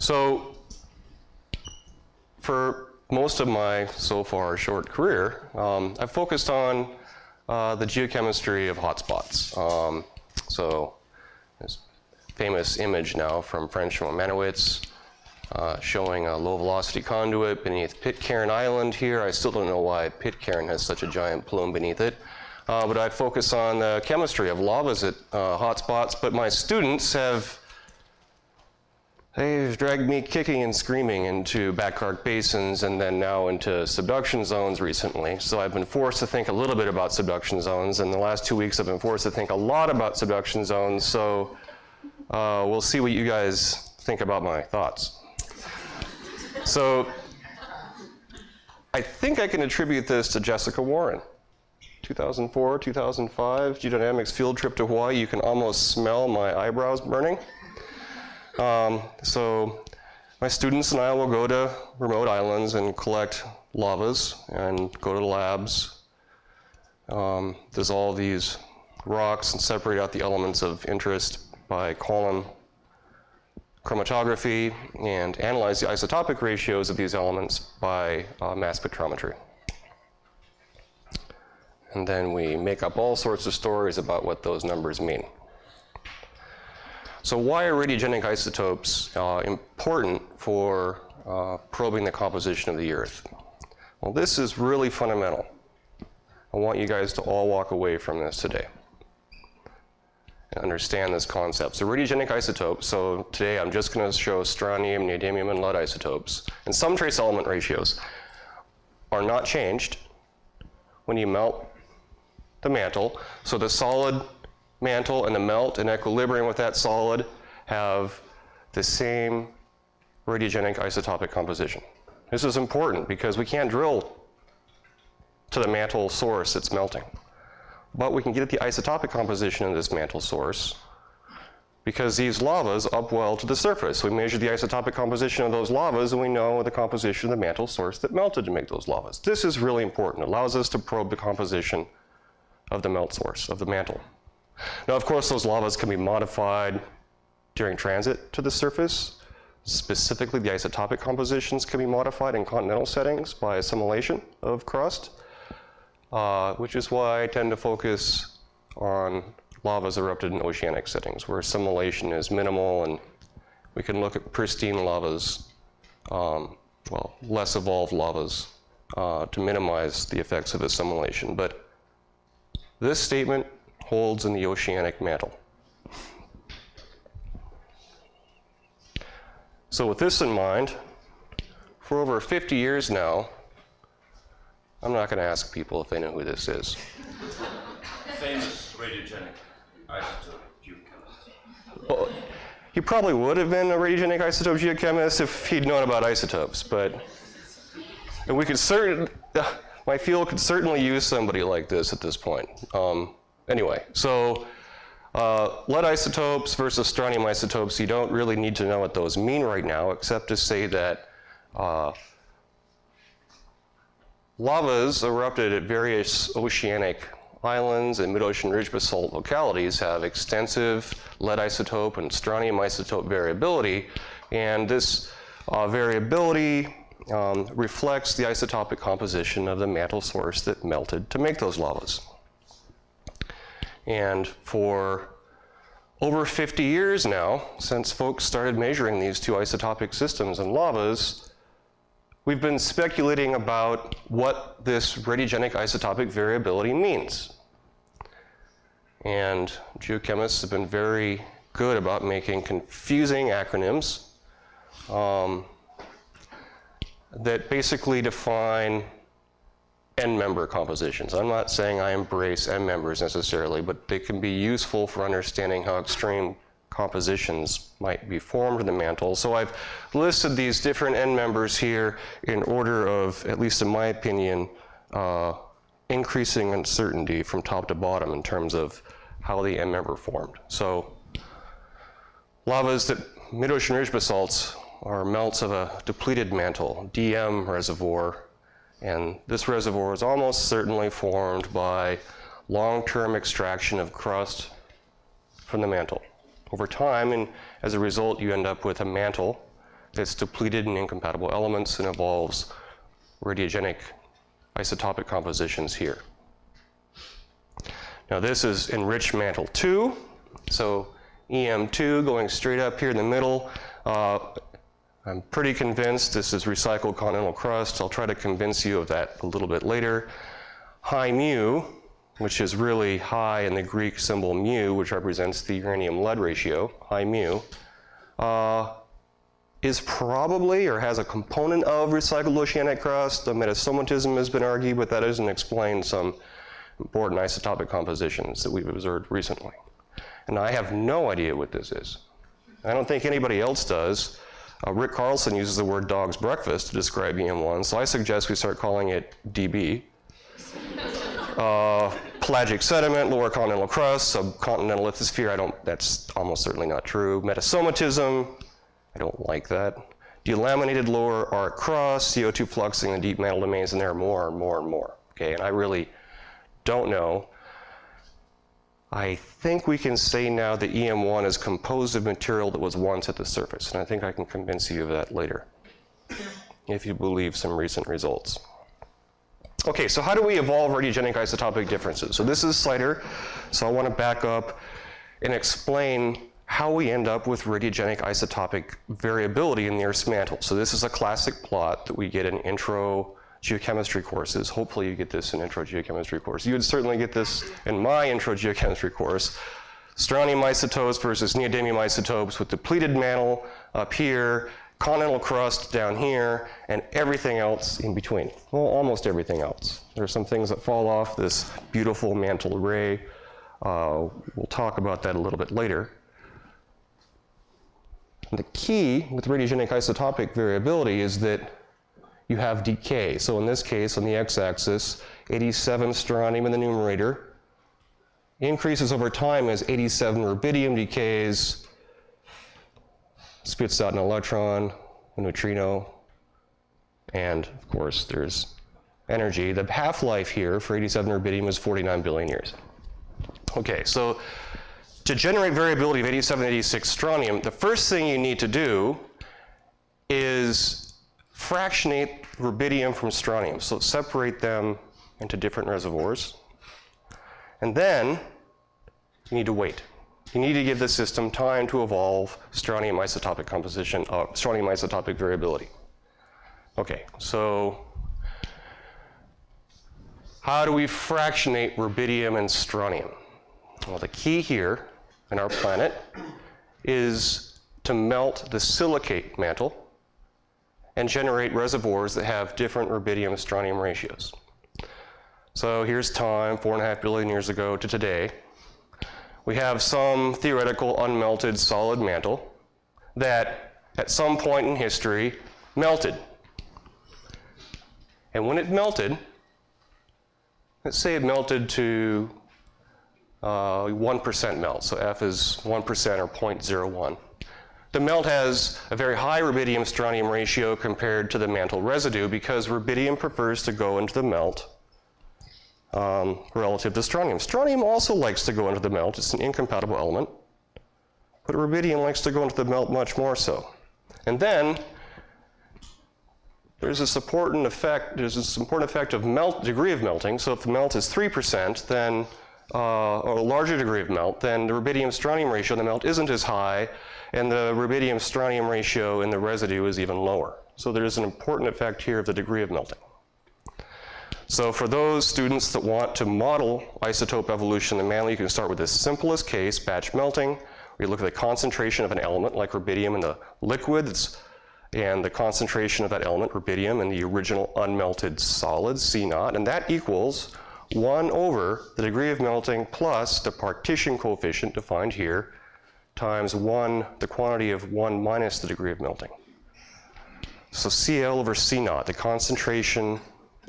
So for most of my, so far, short career, I've focused on the geochemistry of hotspots. So this famous image now from French Manowitz showing a low-velocity conduit beneath Pitcairn Island here. I still don't know why Pitcairn has such a giant plume beneath it. But I focus on the chemistry of lavas at hotspots. But my students they've dragged me kicking and screaming into backcrest basins and then now into subduction zones recently. So I've been forced to think a little bit about subduction zones. And the last 2 weeks I've been forced to think a lot about subduction zones. So we'll see what you guys think about my thoughts. So I think I can attribute this to Jessica Warren. 2004, 2005, geodynamics field trip to Hawaii. You can almost smell my eyebrows burning. So my students and I will go to remote islands and collect lavas and go to the labs, dissolve these rocks and separate out the elements of interest by column chromatography and analyze the isotopic ratios of these elements by mass spectrometry. And then we make up all sorts of stories about what those numbers mean. So why are radiogenic isotopes important for probing the composition of the Earth? Well, this is really fundamental. I want you guys to all walk away from this today and understand this concept. So radiogenic isotopes, so today I'm just going to show strontium, neodymium, and lead isotopes. And some trace element ratios are not changed when you melt the mantle. So the solid mantle and the melt in equilibrium with that solid have the same radiogenic isotopic composition. This is important because we can't drill to the mantle source that's melting. But we can get at the isotopic composition of this mantle source because these lavas upwell to the surface. We measure the isotopic composition of those lavas and we know the composition of the mantle source that melted to make those lavas. This is really important. It allows us to probe the composition of the melt source, of the mantle. Now, of course, those lavas can be modified during transit to the surface. Specifically, the isotopic compositions can be modified in continental settings by assimilation of crust, which is why I tend to focus on lavas erupted in oceanic settings, where assimilation is minimal, and we can look at pristine lavas, less evolved lavas, to minimize the effects of assimilation. But this statement holds in the oceanic mantle. So with this in mind, for over 50 years now, I'm not going to ask people if they know who this is. Famous radiogenic isotope geochemist. Well, he probably would have been a radiogenic isotope geochemist if he'd known about isotopes, but we could my field could certainly use somebody like this at this point. Anyway, so lead isotopes versus strontium isotopes, you don't really need to know what those mean right now, except to say that lavas erupted at various oceanic islands and mid-ocean ridge basalt localities have extensive lead isotope and strontium isotope variability, and this variability reflects the isotopic composition of the mantle source that melted to make those lavas. And for over 50 years now, since folks started measuring these two isotopic systems in lavas, we've been speculating about what this radiogenic isotopic variability means. And geochemists have been very good about making confusing acronyms that basically define N-member compositions. I'm not saying I embrace N-members necessarily, but they can be useful for understanding how extreme compositions might be formed in the mantle. So I've listed these different N-members here in order of, at least in my opinion, increasing uncertainty from top to bottom in terms of how the N-member formed. So lavas that mid-ocean ridge basalts are melts of a depleted mantle, DM reservoir, and this reservoir is almost certainly formed by long-term extraction of crust from the mantle over time, and as a result you end up with a mantle It's depleted in incompatible elements and involves radiogenic isotopic compositions here. Now this is enriched mantle 2, so EM2 going straight up here in the middle. I'm pretty convinced this is recycled continental crust. I'll try to convince you of that a little bit later. High mu, which is really high in the Greek symbol mu, which represents the uranium-lead ratio, high mu, is probably or has a component of recycled oceanic crust. The metasomatism has been argued, but that doesn't explain some important isotopic compositions that we've observed recently. And I have no idea what this is. I don't think anybody else does. Rick Carlson uses the word dog's breakfast to describe EM1, so I suggest we start calling it DB. Pelagic sediment, lower continental crust, subcontinental lithosphere, that's almost certainly not true. Metasomatism, I don't like that. Delaminated lower arc crust, CO2 fluxing the deep mantle domains, and there are more and more and more. Okay, and I really don't know. I think we can say now that EM1 is composed of material that was once at the surface, and I think I can convince you of that later, if you believe some recent results. Okay, so how do we evolve radiogenic isotopic differences? So this is CIDER, so I want to back up and explain how we end up with radiogenic isotopic variability in the Earth's mantle. So this is a classic plot that we get in intro geochemistry courses. Hopefully you get this in intro geochemistry course. You would certainly get this in my intro geochemistry course. Strontium isotopes versus neodymium isotopes with depleted mantle up here, continental crust down here, and everything else in between. Well, almost everything else. There are some things that fall off this beautiful mantle array. We'll talk about that a little bit later. The key with radiogenic isotopic variability is that you have decay. So in this case, on the x-axis, 87 strontium in the numerator increases over time as 87 rubidium decays, spits out an electron, a neutrino, and of course there's energy. The half-life here for 87 rubidium is 49 billion years. Okay, so to generate variability of 87, 86 strontium, the first thing you need to do is fractionate rubidium from strontium, so separate them into different reservoirs. And then you need to wait. You need to give the system time to evolve strontium isotopic composition, strontium isotopic variability. Okay, so how do we fractionate rubidium and strontium? Well, the key here in our planet is to melt the silicate mantle and generate reservoirs that have different rubidium-strontium ratios. So here's time, 4.5 billion years ago to today. We have some theoretical unmelted solid mantle that at some point in history melted. And when it melted, let's say it melted to 1% melt, so F is 1% or 0.01. The melt has a very high rubidium-strontium ratio compared to the mantle residue because rubidium prefers to go into the melt relative to strontium. Strontium also likes to go into the melt. It's an incompatible element. But rubidium likes to go into the melt much more so. And then there's this important effect of degree of melting. So if the melt is 3%, then or a larger degree of melt, then the rubidium-strontium ratio in the melt isn't as high, and the rubidium-strontium ratio in the residue is even lower. So there's an important effect here of the degree of melting. So for those students that want to model isotope evolution in the mantle, you can start with the simplest case, batch melting, where you look at the concentration of an element like rubidium in the liquids, and the concentration of that element, rubidium, in the original unmelted solid, C0, and that equals 1 over the degree of melting plus the partition coefficient defined here times 1, the quantity of 1 minus the degree of melting. So Cl over C0, the concentration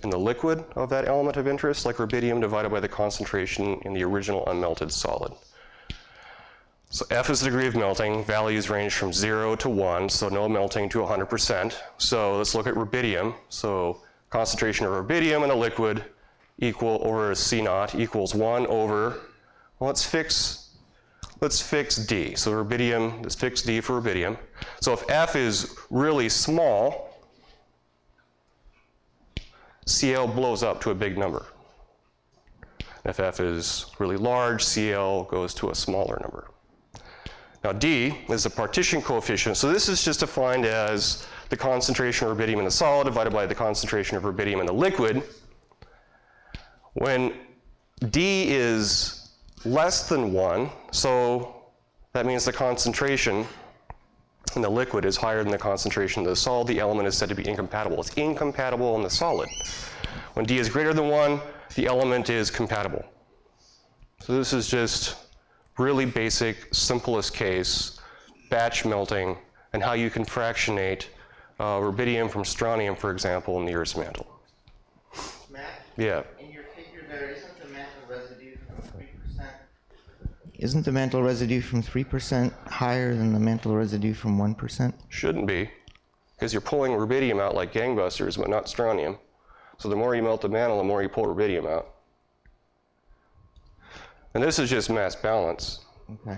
in the liquid of that element of interest, like rubidium, divided by the concentration in the original unmelted solid. So F is the degree of melting. Values range from 0 to 1, so no melting to 100%. So let's look at rubidium. So concentration of rubidium in a liquid equal over C0 equals 1 over, well, let's fix let's fix D. So rubidium, let's fix D for rubidium. So if F is really small, Cl blows up to a big number. If F is really large, Cl goes to a smaller number. Now D is the partition coefficient. So this is just defined as the concentration of rubidium in the solid divided by the concentration of rubidium in the liquid. When D is less than 1, so that means the concentration in the liquid is higher than the concentration in the solid, the element is said to be incompatible. It's incompatible in the solid. When D is greater than 1, the element is compatible. So this is just really basic, simplest case, batch melting, and how you can fractionate rubidium from strontium, for example, in the Earth's mantle. Matt? Yeah. In your figure there, isn't the mantle residue from 3%? Isn't the mantle residue from 3% higher than the mantle residue from 1%? Shouldn't be, because you're pulling rubidium out like gangbusters, but not strontium. So the more you melt the mantle, the more you pull rubidium out. And this is just mass balance. Okay.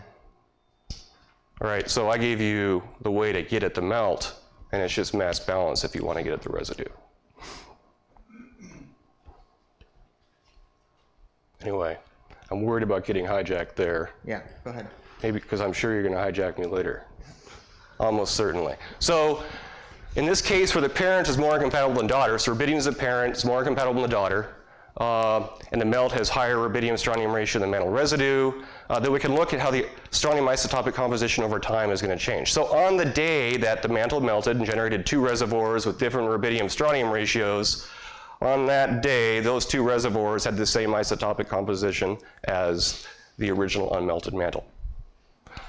All right, so I gave you the way to get at the melt, and it's just mass balance if you want to get at the residue. Anyway, I'm worried about getting hijacked there. Yeah, go ahead. Maybe because I'm sure you're going to hijack me later. Almost certainly. So in this case where the parent is more incompatible than daughter, so rubidium is the parent, it's more incompatible than the daughter, and the melt has higher rubidium-strontium ratio than mantle residue, then we can look at how the strontium isotopic composition over time is going to change. So on the day that the mantle melted and generated 2 reservoirs with different rubidium-strontium ratios, on that day, those 2 reservoirs had the same isotopic composition as the original unmelted mantle.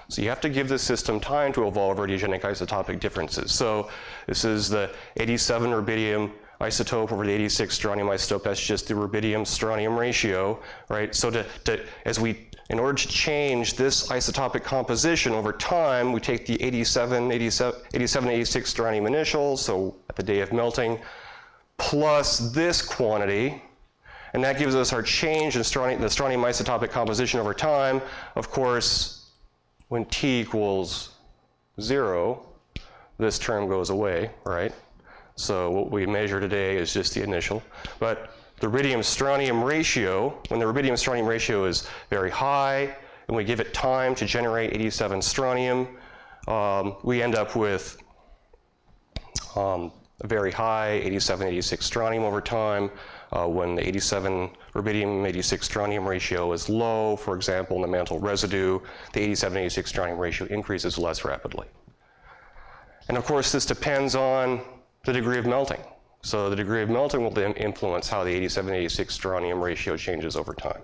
So you have to give the system time to evolve radiogenic isotopic differences. So this is the 87 rubidium isotope over the 86 strontium isotope. That's just the rubidium-strontium ratio, right? So in order to change this isotopic composition over time, we take the 87, 86 strontium initials, so at the day of melting, plus this quantity, and that gives us our change in the strontium isotopic composition over time. Of course, when T equals 0, this term goes away, right? So what we measure today is just the initial. But the rubidium-strontium ratio, when the rubidium-strontium ratio is very high, and we give it time to generate 87 strontium, we end up with a very high 87, 86 strontium over time. When the 87 rubidium 86 strontium ratio is low, for example, in the mantle residue, the 87, 86 strontium ratio increases less rapidly. And of course, this depends on the degree of melting. So the degree of melting will then influence how the 87, 86 strontium ratio changes over time.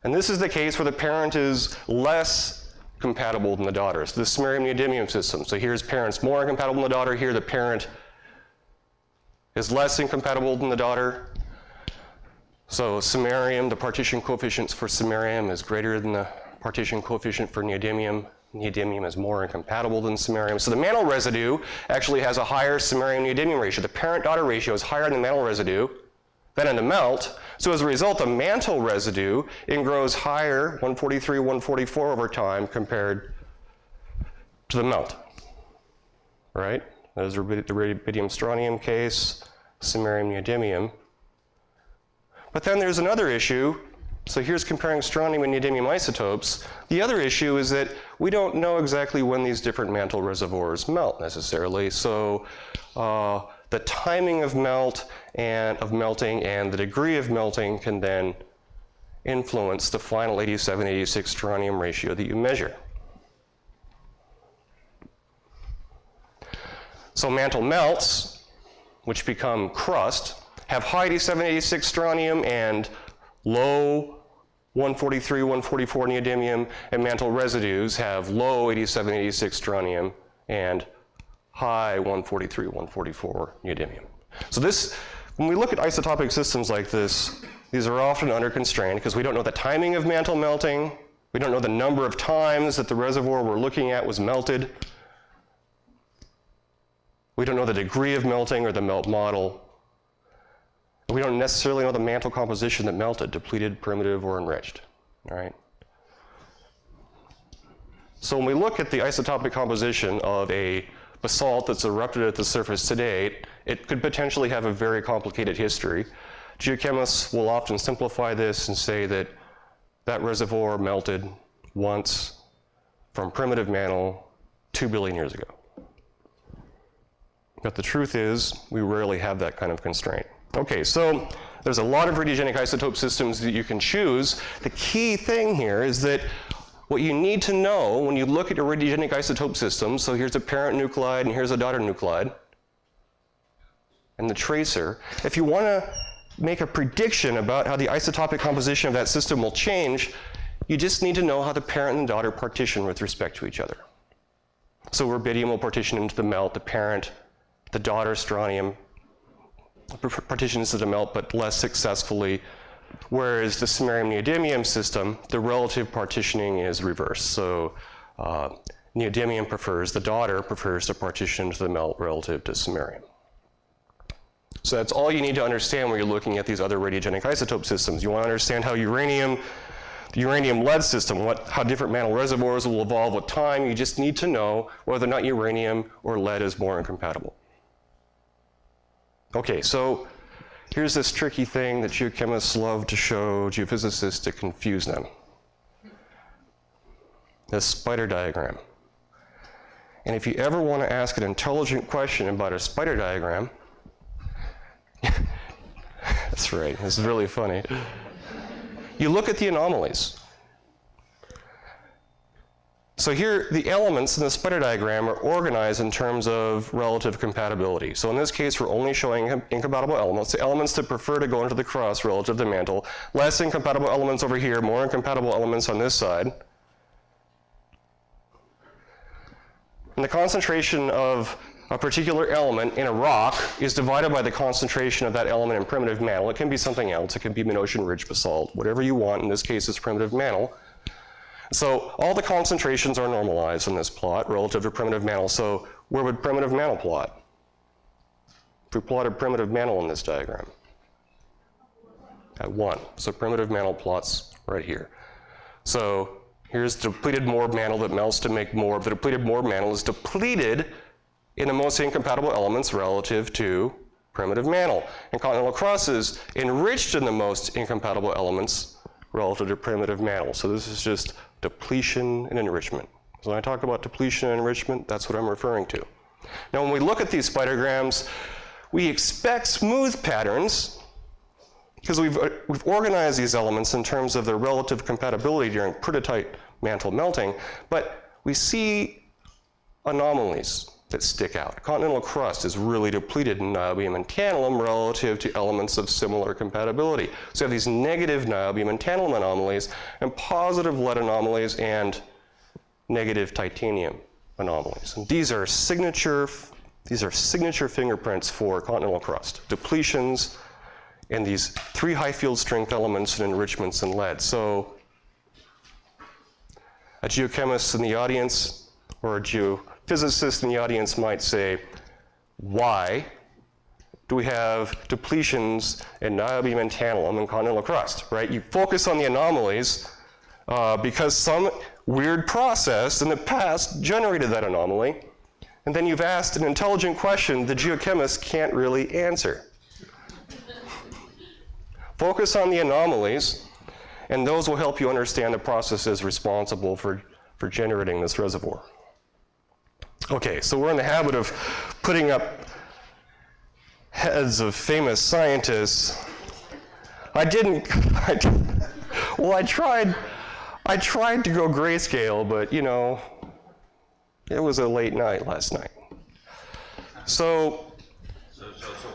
And this is the case where the parent is less compatible than the daughter. So the samarium-neodymium system. So here's parents more incompatible than the daughter. Here the parent is less incompatible than the daughter. So samarium, the partition coefficient for samarium is greater than the partition coefficient for neodymium. Neodymium is more incompatible than samarium. So the mantle residue actually has a higher samarium-neodymium ratio. The parent-daughter ratio is higher in the mantle residue than in the melt. So as a result, the mantle residue, it grows higher, 143, 144 over time compared to the melt, right? There's the rubidium-strontium case, samarium-neodymium. But then there's another issue. So here's comparing strontium and neodymium isotopes. The other issue is that we don't know exactly when these different mantle reservoirs melt necessarily. So the timing of melting and the degree of melting can then influence the final 87, 86 strontium ratio that you measure. So mantle melts, which become crust, have high 87, 86 strontium and low 143, 144 neodymium, and mantle residues have low 87, 86 strontium and high 143, 144 neodymium. So this, when we look at isotopic systems like this, these are often under constraint because we don't know the timing of mantle melting, we don't know the number of times that the reservoir we're looking at was melted, we don't know the degree of melting or the melt model. We don't necessarily know the mantle composition that melted, depleted, primitive, or enriched, all right? So when we look at the isotopic composition of a basalt that's erupted at the surface today, it could potentially have a very complicated history. Geochemists will often simplify this and say that that reservoir melted once from primitive mantle 2 billion years ago. But the truth is, we rarely have that kind of constraint. Okay, so there's a lot of radiogenic isotope systems that you can choose. The key thing here is that what you need to know when you look at a radiogenic isotope system, so here's a parent nuclide and here's a daughter nuclide, and the tracer, if you want to make a prediction about how the isotopic composition of that system will change, you just need to know how the parent and daughter partition with respect to each other. So rubidium will partition into the melt, the daughter strontium partitions to the melt, but less successfully, whereas the samarium-neodymium system, the relative partitioning is reversed. So neodymium the daughter prefers to partition to the melt relative to samarium. So that's all you need to understand when you're looking at these other radiogenic isotope systems. You want to understand how the uranium-lead system, how different mantle reservoirs will evolve with time. You just need to know whether or not uranium or lead is more incompatible. Okay, so here's this tricky thing that geochemists love to show geophysicists to confuse them. This spider diagram. And if you ever want to ask an intelligent question about a spider diagram, that's right, this is really funny. You look at the anomalies. So here, the elements in the spider diagram are organized in terms of relative compatibility. So in this case, we're only showing incompatible elements, the elements that prefer to go into the crust relative to the mantle, less incompatible elements over here, more incompatible elements on this side. And the concentration of a particular element in a rock is divided by the concentration of that element in primitive mantle. It can be something else. It can be mid-ocean ridge basalt, whatever you want. In this case, it's primitive mantle. So all the concentrations are normalized in this plot relative to primitive mantle. So where would primitive mantle plot? If we plotted primitive mantle in this diagram? At 1. So primitive mantle plots right here. So here's depleted Moore mantle that melts to make more. The depleted Moore mantle is depleted in the most incompatible elements relative to primitive mantle. And continental crust is enriched in the most incompatible elements relative to primitive mantle. So this is just depletion and enrichment. So when I talk about depletion and enrichment, that's what I'm referring to. Now when we look at these spidergrams, we expect smooth patterns because we've organized these elements in terms of their relative compatibility during prototype mantle melting, but we see anomalies that stick out. Continental crust is really depleted in niobium and tantalum relative to elements of similar compatibility. So you have these negative niobium and tantalum anomalies and positive lead anomalies and negative titanium anomalies. And these are signature fingerprints for continental crust. Depletions and these 3 high field strength elements and enrichments in lead. So a geochemist in the audience or a geophysicist in the audience might say, why do we have depletions in niobium and tantalum in continental crust, right? You focus on the anomalies because some weird process in the past generated that anomaly, and then you've asked an intelligent question the geochemist can't really answer. Focus on the anomalies, and those will help you understand the processes responsible for generating this reservoir. Okay, so we're in the habit of putting up heads of famous scientists. I tried to go grayscale, but you know, it was a late night last night. So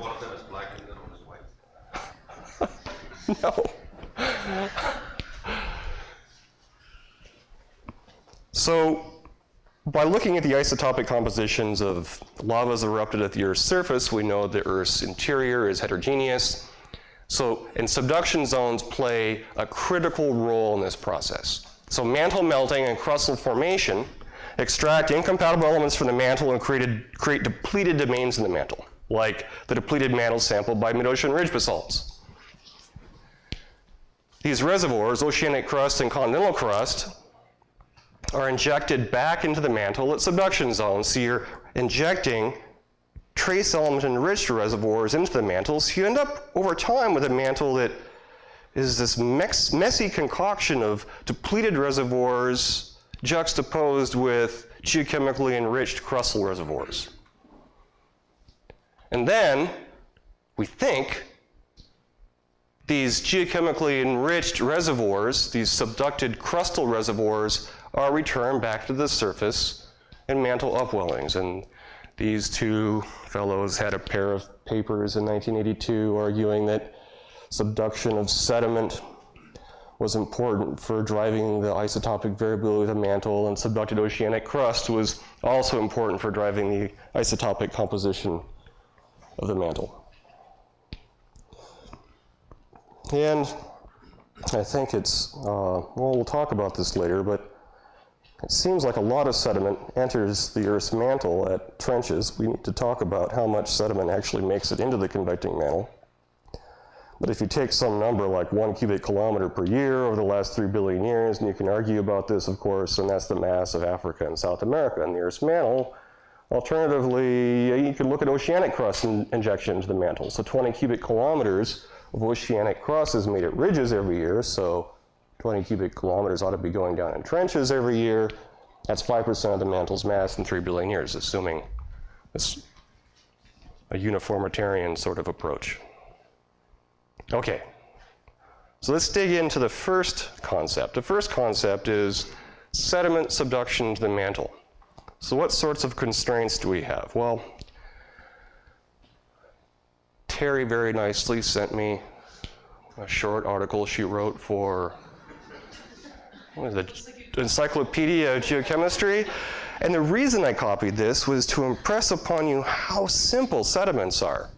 one of them is black and the other one is white? no. So by looking at the isotopic compositions of lavas erupted at the Earth's surface, we know the Earth's interior is heterogeneous. And subduction zones play a critical role in this process. So mantle melting and crustal formation extract incompatible elements from the mantle and create depleted domains in the mantle, like the depleted mantle sampled by mid-ocean ridge basalts. These reservoirs, oceanic crust and continental crust, are injected back into the mantle at subduction zones. So you're injecting trace element enriched reservoirs into the mantle. So you end up over time with a mantle that is this messy concoction of depleted reservoirs juxtaposed with geochemically enriched crustal reservoirs. And then we think these geochemically enriched reservoirs, these subducted crustal reservoirs, are returned back to the surface in mantle upwellings. And these two fellows had a pair of papers in 1982 arguing that subduction of sediment was important for driving the isotopic variability of the mantle, and subducted oceanic crust was also important for driving the isotopic composition of the mantle. And I think it's, well, we'll talk about this later, but it seems like a lot of sediment enters the Earth's mantle at trenches. We need to talk about how much sediment actually makes it into the convecting mantle. But if you take some number like 1 cubic kilometer per year over the last 3 billion years, and you can argue about this, of course, and that's the mass of Africa and South America in the Earth's mantle. Alternatively, you can look at oceanic crust injection into the mantle. So 20 cubic kilometers of oceanic crust is made at ridges every year, so 20 cubic kilometers ought to be going down in trenches every year. That's 5% of the mantle's mass in 3 billion years, assuming it's a uniformitarian sort of approach. Okay, so let's dig into the first concept. The first concept is sediment subduction to the mantle. So what sorts of constraints do we have? Well, Terry very nicely sent me a short article she wrote for, what is it, Encyclopedia of Geochemistry. And the reason I copied this was to impress upon you how simple sediments are.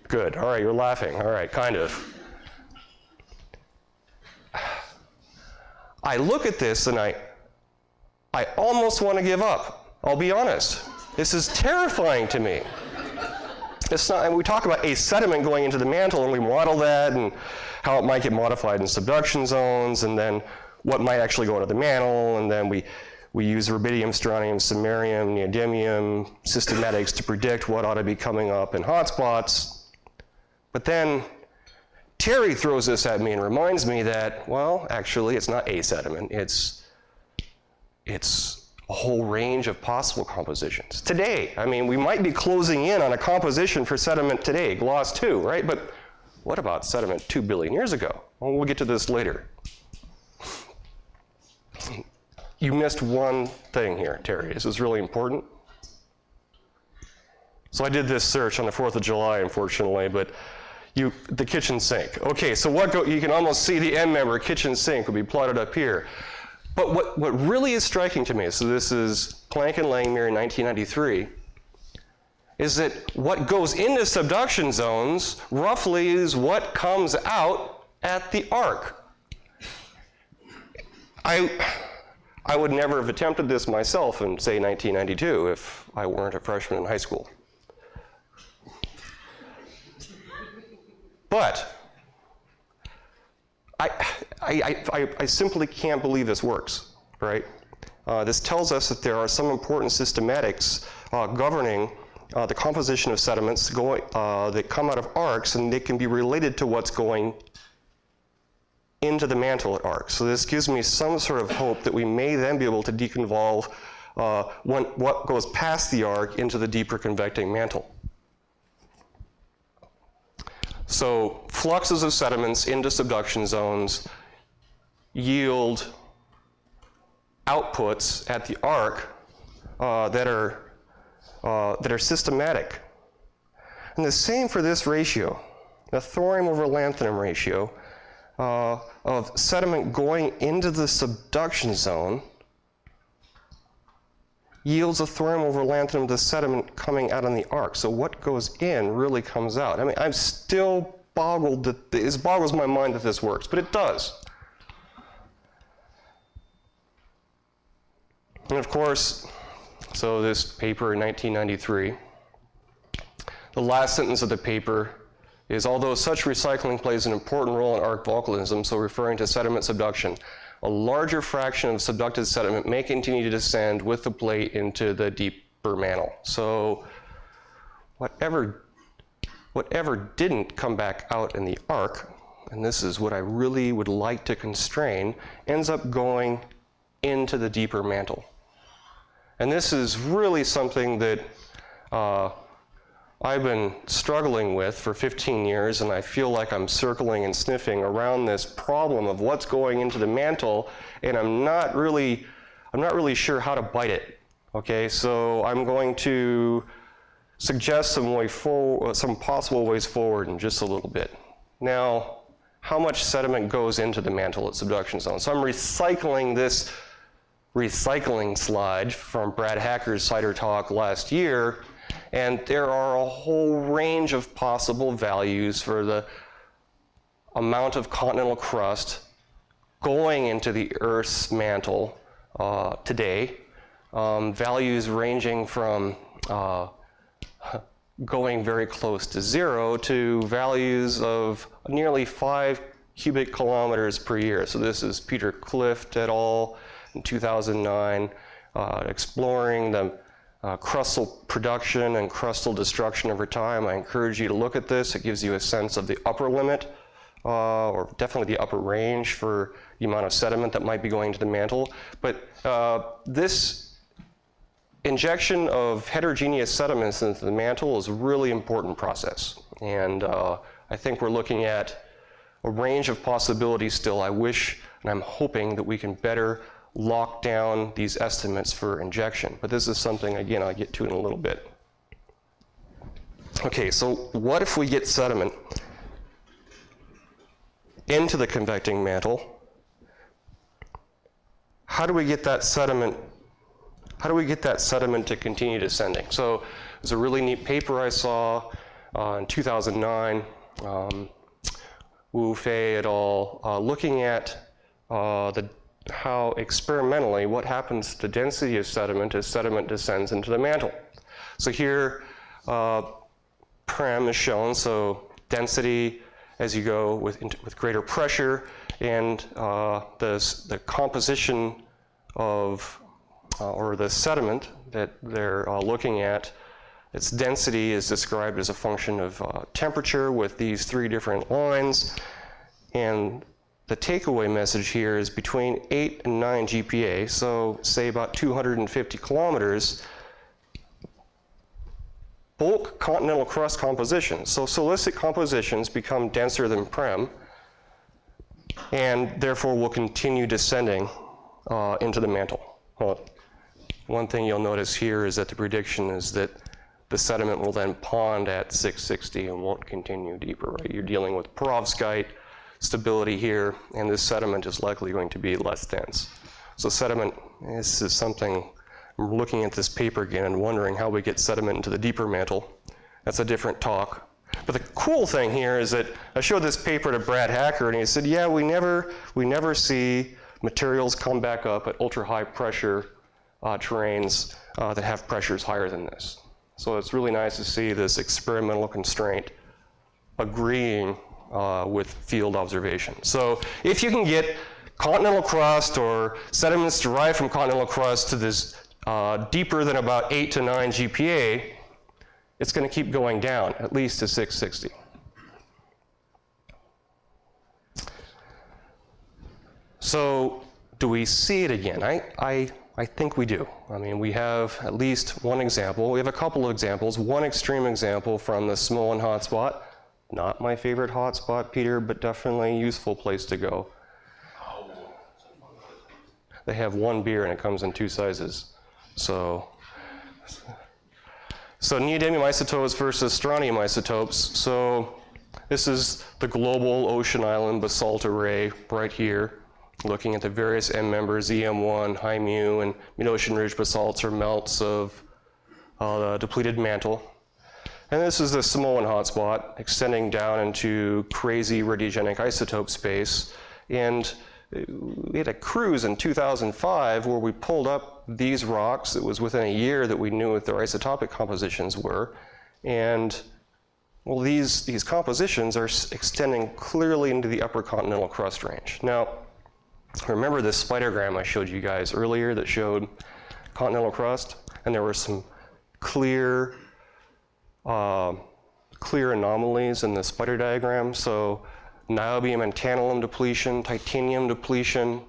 Good, all right, you're laughing. All right, kind of. I look at this and I almost want to give up. I'll be honest. This is terrifying to me. It's not, and we talk about a sediment going into the mantle, and we model that, and how it might get modified in subduction zones, and then what might actually go into the mantle, and then we use rubidium, strontium, samarium, neodymium systematics to predict what ought to be coming up in hotspots. But then Terry throws this at me and reminds me that, well, actually, it's not a sediment. It's a whole range of possible compositions. Today, I mean, we might be closing in on a composition for sediment today, gloss 2, right? But what about sediment 2 billion years ago? Well, we'll get to this later. You missed one thing here, Terry. This is really important. So I did this search on the 4th of July, unfortunately, but the kitchen sink. Okay, so you can almost see the end member, kitchen sink, will be plotted up here. But what really is striking to me, so this is Planck and Langmuir in 1993, is that what goes into subduction zones roughly is what comes out at the arc. I would never have attempted this myself in, say, 1992 if I weren't a freshman in high school. But I simply can't believe this works, right? This tells us that there are some important systematics governing the composition of sediments that come out of arcs, and they can be related to what's going into the mantle at arcs. So this gives me some sort of hope that we may then be able to deconvolve what goes past the arc into the deeper convecting mantle. So fluxes of sediments into subduction zones yield outputs at the arc that are systematic. And the same for this ratio, the thorium over lanthanum ratio of sediment going into the subduction zone yields a thorium over lanthanum, the sediment coming out on the arc. So what goes in really comes out. I mean, I'm still boggled that it boggles my mind that this works, but it does. And of course, so this paper in 1993, the last sentence of the paper is, although such recycling plays an important role in arc volcanism, so referring to sediment subduction, a larger fraction of subducted sediment may continue to descend with the plate into the deeper mantle. So whatever didn't come back out in the arc, and this is what I really would like to constrain, ends up going into the deeper mantle. And this is really something that I've been struggling with for 15 years, and I feel like I'm circling and sniffing around this problem of what's going into the mantle, and I'm not really sure how to bite it. Okay, so I'm going to suggest some possible ways forward in just a little bit. Now, how much sediment goes into the mantle at subduction zone? So I'm recycling this recycling slide from Brad Hacker's CIDER talk last year, and there are a whole range of possible values for the amount of continental crust going into the Earth's mantle today. Values ranging from going very close to 0 to values of nearly 5 cubic kilometers per year. So this is Peter Clift et al. In 2009, exploring the crustal production and crustal destruction over time. I encourage you to look at this. It gives you a sense of the upper limit, or definitely the upper range for the amount of sediment that might be going to the mantle. But this injection of heterogeneous sediments into the mantle is a really important process. And I think we're looking at a range of possibilities still. I wish and I'm hoping that we can better lock down these estimates for injection. But this is something, again, I'll get to in a little bit. Okay, so what if we get sediment into the convecting mantle? How do we get that sediment to continue descending? So there's a really neat paper I saw in 2009, Wu Fei et al., looking at how experimentally what happens to the density of sediment as sediment descends into the mantle. So here, Prem is shown, so density as you go with greater pressure, and the composition of, or the sediment that they're looking at, its density is described as a function of temperature with these 3 different lines. And the takeaway message here is between 8 and 9 GPa, so say about 250 kilometers, bulk continental crust compositions. So silicic compositions become denser than Prem, and therefore will continue descending into the mantle. Well, one thing you'll notice here is that the prediction is that the sediment will then pond at 660 and won't continue deeper, right? You're dealing with perovskite stability here, and this sediment is likely going to be less dense. So sediment, this is something, I'm looking at this paper again and wondering how we get sediment into the deeper mantle. That's a different talk. But the cool thing here is that I showed this paper to Brad Hacker, and he said, yeah, we never see materials come back up at ultra high pressure terrains that have pressures higher than this. So it's really nice to see this experimental constraint agreeing with field observation. So if you can get continental crust or sediments derived from continental crust to this deeper than about 8 to 9 GPa, it's going to keep going down, at least to 660. So do we see it again? I think we do. I mean, we have at least one example. We have a couple of examples. One extreme example from the Samoan hotspot. Not my favorite hotspot, Peter, but definitely a useful place to go. They have one beer and it comes in 2 sizes. So neodymium isotopes versus strontium isotopes. So this is the global ocean island basalt array right here, looking at the various M members, EM1, high mu, and mid-ocean ridge basalts or melts of the depleted mantle. And this is the Samoan hotspot extending down into crazy radiogenic isotope space. And we had a cruise in 2005 where we pulled up these rocks. It was within a year that we knew what their isotopic compositions were. And well, these compositions are extending clearly into the upper continental crust range. Now, Remember this spidergram I showed you guys earlier that showed continental crust? And there were some clear anomalies in the spider diagram. So niobium and tantalum depletion, titanium depletion,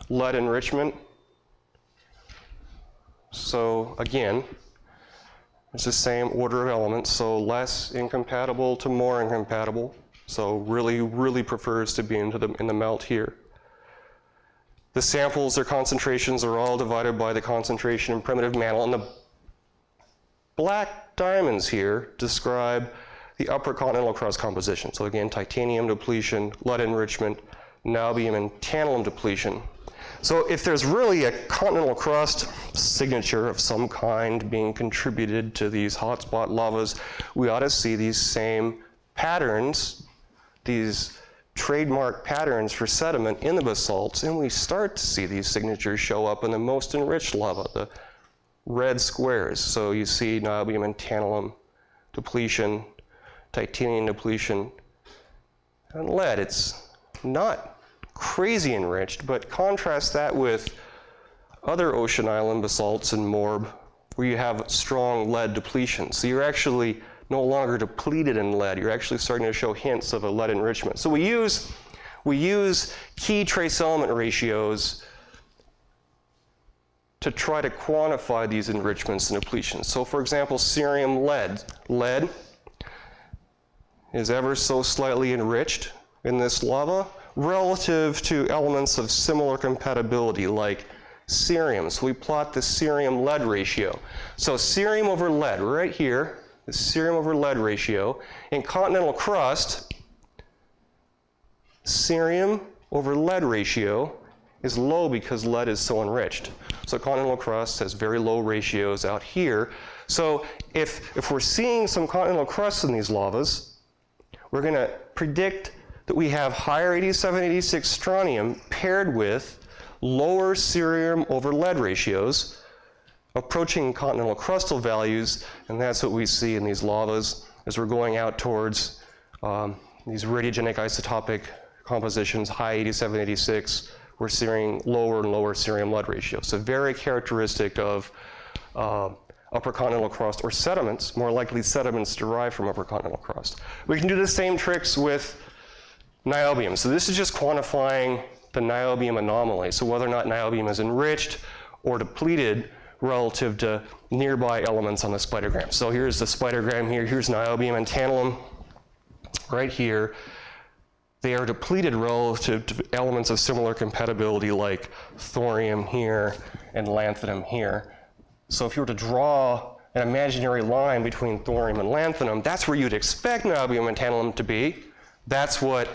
lead enrichment. So again, it's the same order of elements, so less incompatible to more incompatible. So really prefers to be in the melt here. The samples, their concentrations are all divided by the concentration in primitive mantle, and the black diamonds here describe the upper continental crust composition. So again, titanium depletion, lead enrichment, niobium and tantalum depletion. So if there's really a continental crust signature of some kind being contributed to these hotspot lavas, we ought to see these same patterns, these trademark patterns for sediment in the basalts, and we start to see these signatures show up in the most enriched lava, the red squares. So you see niobium and tantalum depletion, titanium depletion, and lead. It's not crazy enriched, but contrast that with other ocean island basalts in Morb, where you have strong lead depletion. So you're actually no longer depleted in lead. You're actually starting to show hints of a lead enrichment. So we use key trace element ratios to try to quantify these enrichments and depletions. So for example, cerium lead. Lead is ever so slightly enriched in this lava relative to elements of similar compatibility like cerium. So we plot the cerium lead ratio. So cerium over lead right here, the cerium over lead ratio. In continental crust, cerium over lead ratio is low because lead is so enriched. So continental crust has very low ratios out here. So if we're seeing some continental crust in these lavas, we're going to predict that we have higher 8786 strontium paired with lower cerium over lead ratios, approaching continental crustal values, and that's what we see in these lavas as we're going out towards these radiogenic isotopic compositions, high 8786, we're seeing lower and lower cerium lead ratios. So very characteristic of upper continental crust, or sediments, more likely sediments derived from upper continental crust. We can do the same tricks with niobium. So this is just quantifying the niobium anomaly, so whether or not niobium is enriched or depleted relative to nearby elements on the spidergram. So here's the spidergram here, here's niobium and tantalum right here. They are depleted relative to elements of similar compatibility like thorium here and lanthanum here. So if you were to draw an imaginary line between thorium and lanthanum, that's where you'd expect niobium and tantalum to be. That's what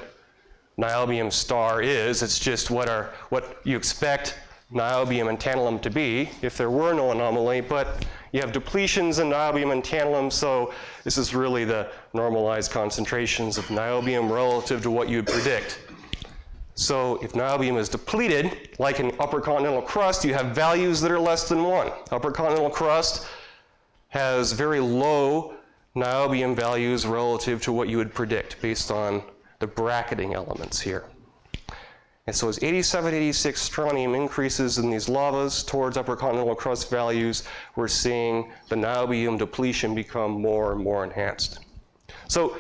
niobium star is. It's just what you expect niobium and tantalum to be if there were no anomaly, but you have depletions in niobium and tantalum, so this is really the normalized concentrations of niobium relative to what you'd predict. So if niobium is depleted, like in upper continental crust, you have values that are less than 1. Upper continental crust has very low niobium values relative to what you would predict based on the bracketing elements here. And so as 8786 strontium increases in these lavas towards upper continental crust values, we're seeing the niobium depletion become more and more enhanced. So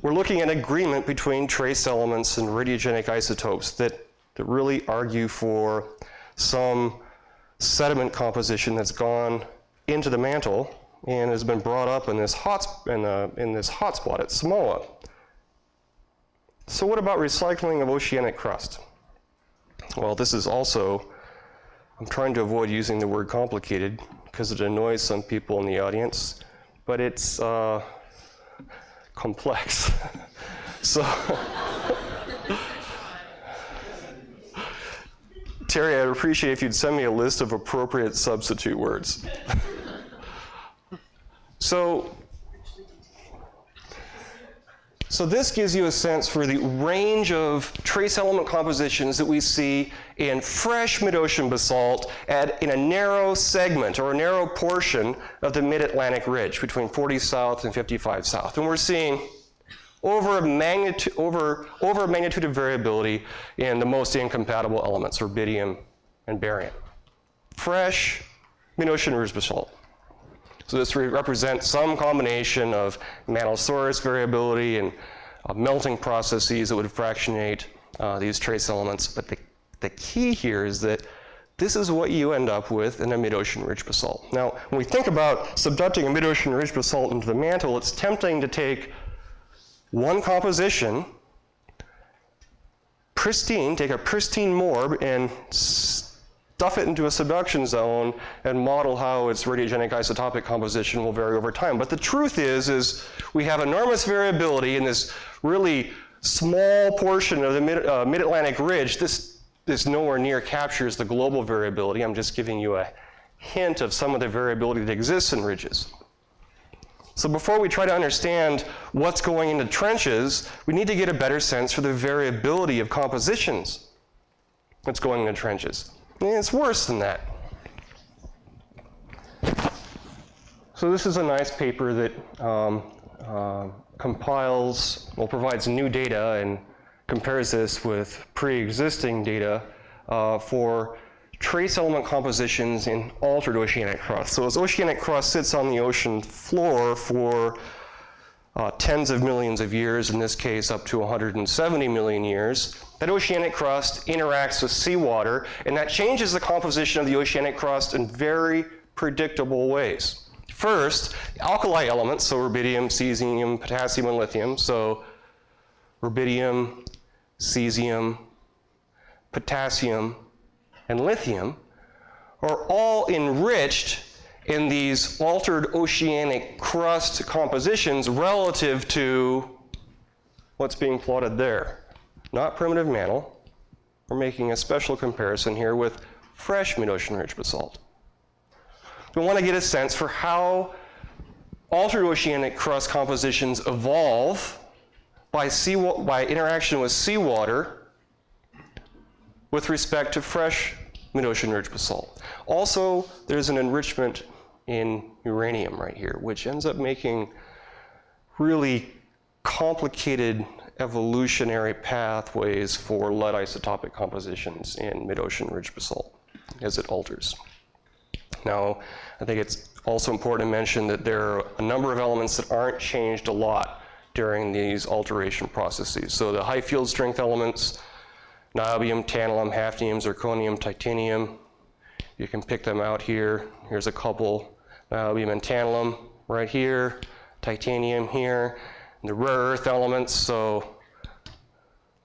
we're looking at agreement between trace elements and radiogenic isotopes that really argue for some sediment composition that's gone into the mantle and has been brought up in this hotspot at Samoa. So what about recycling of oceanic crust? Well, this is also, I'm trying to avoid using the word complicated because it annoys some people in the audience, but it's complex. So, Terry, I'd appreciate if you'd send me a list of appropriate substitute words. So this gives you a sense for the range of trace element compositions that we see in fresh mid-ocean basalt in a narrow segment or a narrow portion of the mid-Atlantic ridge between 40 south and 55 south. And we're seeing over a magnitude of variability in the most incompatible elements, rubidium and barium. Fresh mid-ocean ridge basalt. So this represents some combination of mantle source variability and melting processes that would fractionate these trace elements. But the key here is that this is what you end up with in a mid-ocean ridge basalt. Now, when we think about subducting a mid-ocean ridge basalt into the mantle, it's tempting to take one composition, pristine, take a pristine morb and stuff it into a subduction zone and model how its radiogenic isotopic composition will vary over time. But the truth is we have enormous variability in this really small portion of the mid-Atlantic ridge. This nowhere near captures the global variability. I'm just giving you a hint of some of the variability that exists in ridges. So before we try to understand what's going into trenches, we need to get a better sense for the variability of compositions that's going into trenches. And it's worse than that. So this is a nice paper that provides new data and compares this with pre-existing data for trace element compositions in altered oceanic crust. So as oceanic crust sits on the ocean floor for tens of millions of years, in this case up to 170 million years, that oceanic crust interacts with seawater, and that changes the composition of the oceanic crust in very predictable ways. First, alkali elements, so rubidium, cesium, potassium, and lithium. So rubidium, cesium, potassium, and lithium are all enriched in these altered oceanic crust compositions relative to what's being plotted there. Not primitive mantle. We're making a special comparison here with fresh mid-ocean ridge basalt. We want to get a sense for how altered oceanic crust compositions evolve by interaction with seawater with respect to fresh mid-ocean ridge basalt. Also, there's an enrichment in uranium right here, which ends up making really complicated evolutionary pathways for lead isotopic compositions in mid-ocean ridge basalt as it alters. Now, I think it's also important to mention that there are a number of elements that aren't changed a lot during these alteration processes. So the high field strength elements, niobium, tantalum, hafnium, zirconium, titanium, you can pick them out here. Here's a couple, niobium and tantalum right here, titanium here. And the rare earth elements, so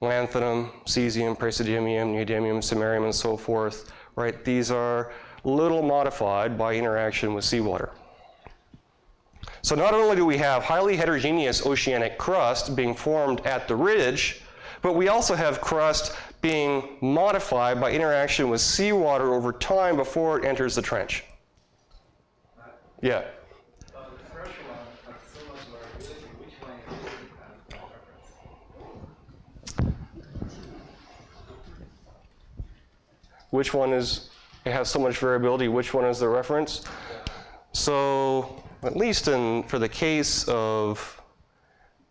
lanthanum, cesium, praseodymium, neodymium, samarium, and so forth, right? These are little modified by interaction with seawater. So not only do we have highly heterogeneous oceanic crust being formed at the ridge, but we also have crust being modified by interaction with seawater over time before it enters the trench. Yeah? Which one is, it has so much variability, which one is the reference? So, at least for the case of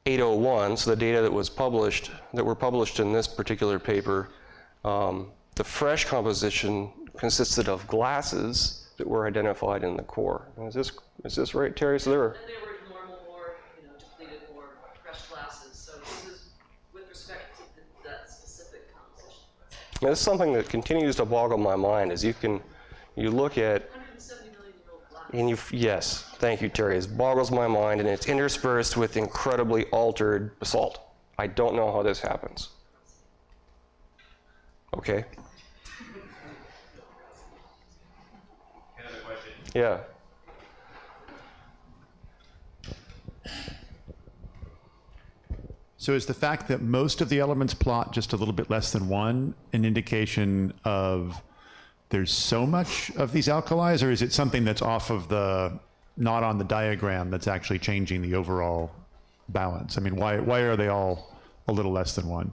801, so the data that were published in this particular paper, the fresh composition consisted of glasses that were identified in the core. Is this right, Terry? So there were. And they were normal or depleted or fresh glasses. So this is with respect to that specific composition. Now, this is something that continues to boggle my mind. Is you look at. 170 million year old glass. And yes, thank you, Terry. It boggles my mind, and it's interspersed with incredibly altered basalt. I don't know how this happens. Okay. Another question. Yeah. So is the fact that most of the elements plot just a little bit less than one an indication of there's so much of these alkalis, or is it something that's off of not on the diagram that's actually changing the overall balance? I mean, why are they all a little less than one?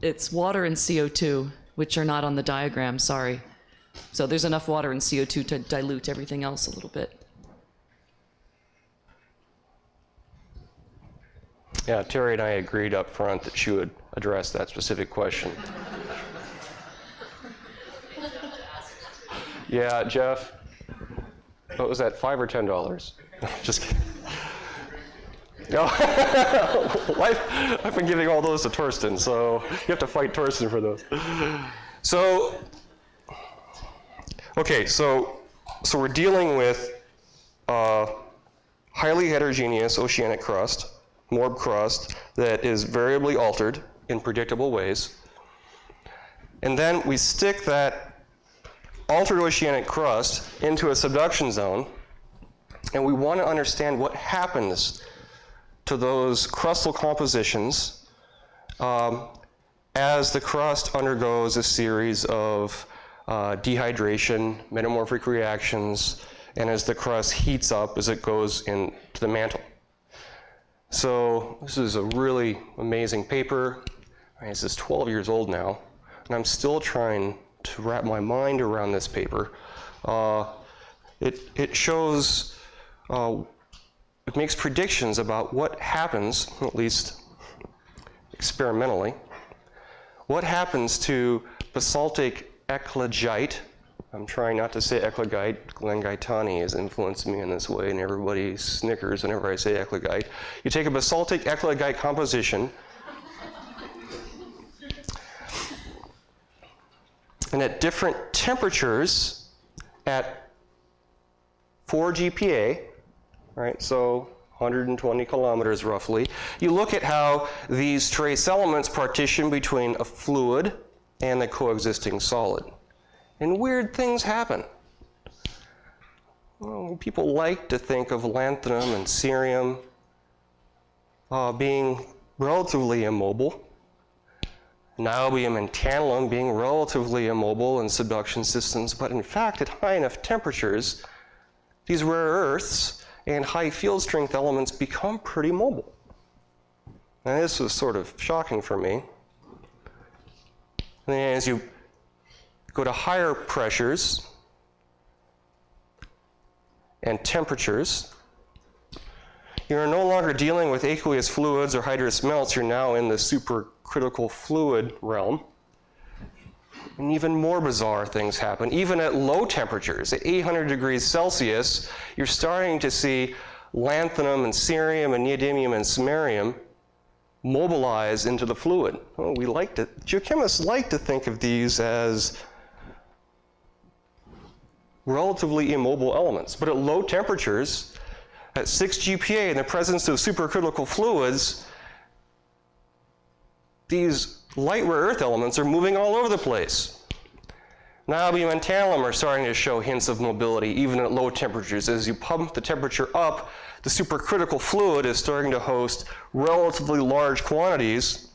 It's water and CO2, which are not on the diagram, sorry. So there's enough water and CO2 to dilute everything else a little bit. Yeah, Terry and I agreed up front that she would address that specific question. Yeah, Jeff, what was that, $5 or $10? Just kidding. No, I've been giving all those to Torsten, so you have to fight Torsten for those. So, okay, so we're dealing with highly heterogeneous oceanic crust, morb crust, that is variably altered in predictable ways. And then we stick that altered oceanic crust into a subduction zone, and we want to understand what happens to those crustal compositions as the crust undergoes a series of dehydration, metamorphic reactions, and as the crust heats up as it goes into the mantle. So this is a really amazing paper. This is 12 years old now, and I'm still trying to wrap my mind around this paper. It shows, it makes predictions about what happens, at least experimentally, what happens to basaltic eclogite. I'm trying not to say eclogite. Glenn Gaetani has influenced me in this way, and everybody snickers whenever I say eclogite. You take a basaltic eclogite composition, and at different temperatures, at 4 GPa, right, so 120 kilometers roughly, you look at how these trace elements partition between a fluid and the coexisting solid. And weird things happen. Well, people like to think of lanthanum and cerium being relatively immobile. Niobium and tantalum being relatively immobile in subduction systems, but in fact, at high enough temperatures, these rare earths and high field strength elements become pretty mobile. Now, this was sort of shocking for me. And as you go to higher pressures and temperatures, you're no longer dealing with aqueous fluids or hydrous melts. You're now in the supercritical fluid realm. And even more bizarre things happen. Even at low temperatures, at 800 degrees Celsius, you're starting to see lanthanum and cerium and neodymium and samarium mobilize into the fluid. Well, geochemists like to think of these as relatively immobile elements. But at low temperatures, at 6 GPa, in the presence of supercritical fluids, these light rare earth elements are moving all over the place. Niobium and tantalum are starting to show hints of mobility, even at low temperatures. As you pump the temperature up, the supercritical fluid is starting to host relatively large quantities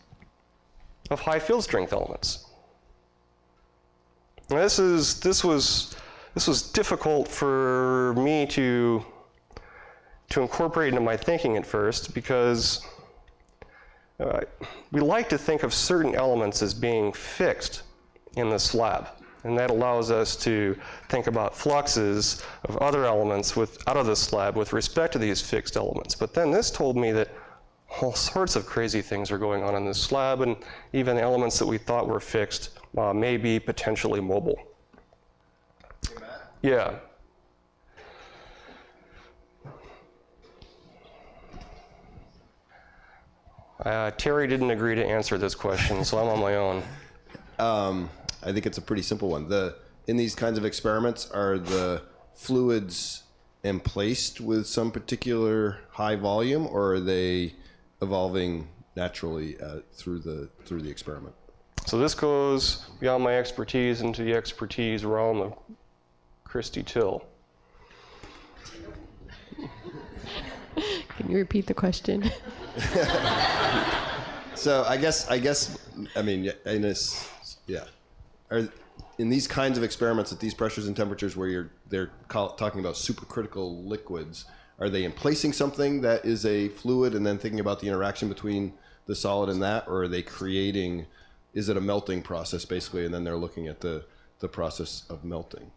of high field strength elements. Now, this was difficult for me to incorporate into my thinking at first, because we like to think of certain elements as being fixed in the slab. And that allows us to think about fluxes of other elements out of the slab with respect to these fixed elements. But then this told me that all sorts of crazy things are going on in this slab, and even elements that we thought were fixed may be potentially mobile. Hey, Matt? Yeah. Terry didn't agree to answer this question, so I'm on my own. I think it's a pretty simple one. In these kinds of experiments, are the fluids emplaced with some particular high volume, or are they evolving naturally through the experiment? So this goes beyond my expertise into the expertise realm of Christy Till. Can you repeat the question? So I guess I mean, yeah. In these kinds of experiments at these pressures and temperatures where they're talking about supercritical liquids, are they emplacing something that is a fluid and then thinking about the interaction between the solid and that, or are they creating, is it a melting process basically, and then they're looking at the process of melting?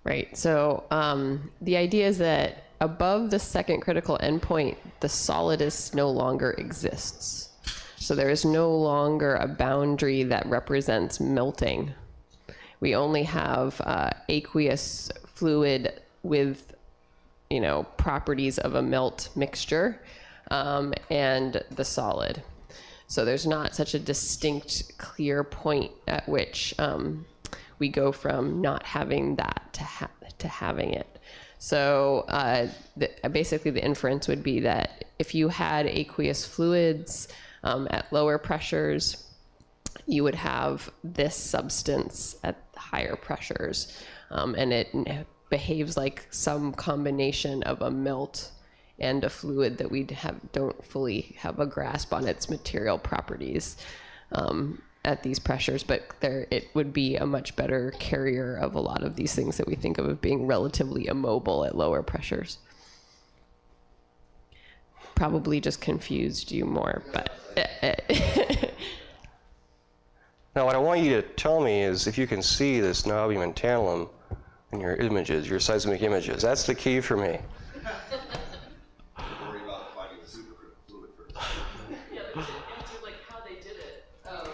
Right. So the idea is that above the second critical endpoint, the solidus no longer exists. So there is no longer a boundary that represents melting. We only have aqueous fluid with, properties of a melt mixture and the solid. So there's not such a distinct, clear point at which we go from not having that to having it. So basically the inference would be that if you had aqueous fluids at lower pressures, you would have this substance at higher pressures. And it behaves like some combination of a melt and a fluid that we don't fully have a grasp on its material properties at these pressures, but it would be a much better carrier of a lot of these things that we think of as being relatively immobile at lower pressures. Probably just confused you more, but. Now, what I want you to tell me is if you can see this niobium and tantalum in your images, your seismic images. That's the key for me. Worry about finding the supercritical fluid first. Yeah, to answer like how they did it,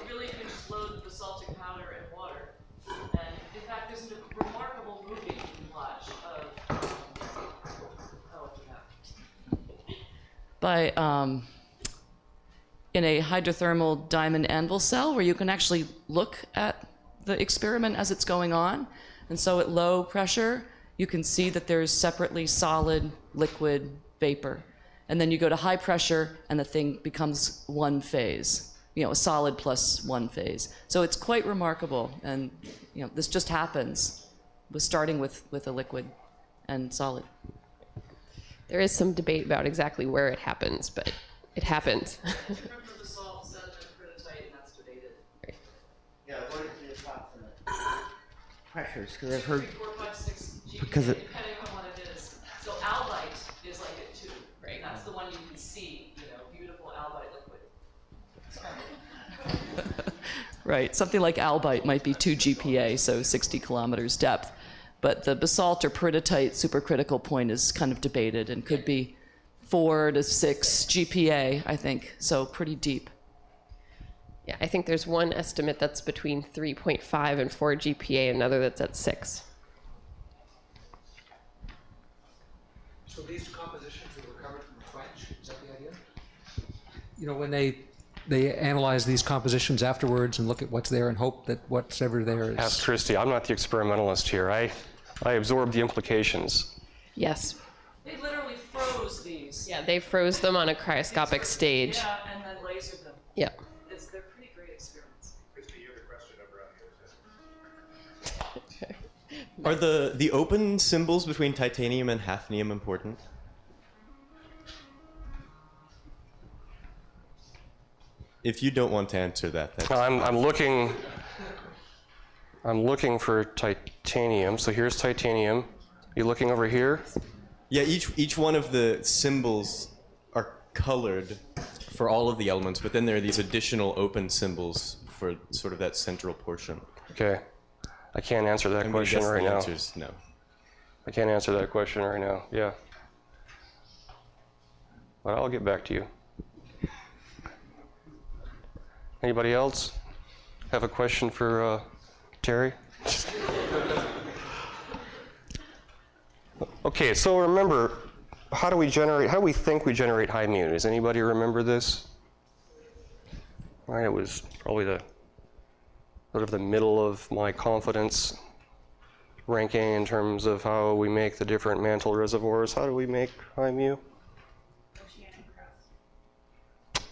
really you can just load basaltic powder and water. And in fact, there's a remarkable movie you can watch of, by in a hydrothermal diamond anvil cell where you can actually look at the experiment as it's going on. And so at low pressure, you can see that there's separately solid, liquid, vapor. And then you go to high pressure and the thing becomes one phase, a solid plus one phase. So it's quite remarkable. And this just happens with starting with a liquid and solid. There is some debate about exactly where it happens, but it happens. from the basalt, sediment, peritite, and that's debated. Yeah, what is the approximate pressures? Because I've heard 4, 5, 6 GPA, Because it- depending on what it is. So albite is like at 2, right? That's the one you can see, beautiful albite liquid. Right, something like albite might be 2 GPa, so 60 kilometers depth. But the basalt or peritite supercritical point is kind of debated and could be 4 to 6 GPa, I think, so pretty deep. Yeah, I think there's one estimate that's between 3.5 and 4 GPA, another that's at 6. So these compositions were recovered from the French, is that the idea? When they analyze these compositions afterwards and look at what's there and hope that what's ever there is... Ask Christy. I'm not the experimentalist here. I absorb the implications. Yes. They literally froze these. Yeah, they froze them on a cryoscopic stage. Yeah, and then lasered them. Yeah. They're pretty great experiments. Christy, you have a question over on the other side. Are the open symbols between titanium and hafnium important? If you don't want to answer that, that's I'm looking for titanium. So here's titanium. You looking over here? yeah. Each one of the symbols are colored for all of the elements, but then there are these additional open symbols for sort of that central portion. Okay. I can't answer that I'm gonna question guess right the now. answer is no. I can't answer that question right now. Yeah. But I'll get back to you. Anybody else have a question for Terry? Okay, so remember, how do we think we generate high mu? Does anybody remember this? All right, it was probably sort of the middle of my confidence ranking in terms of how we make the different mantle reservoirs. How do we make high mu?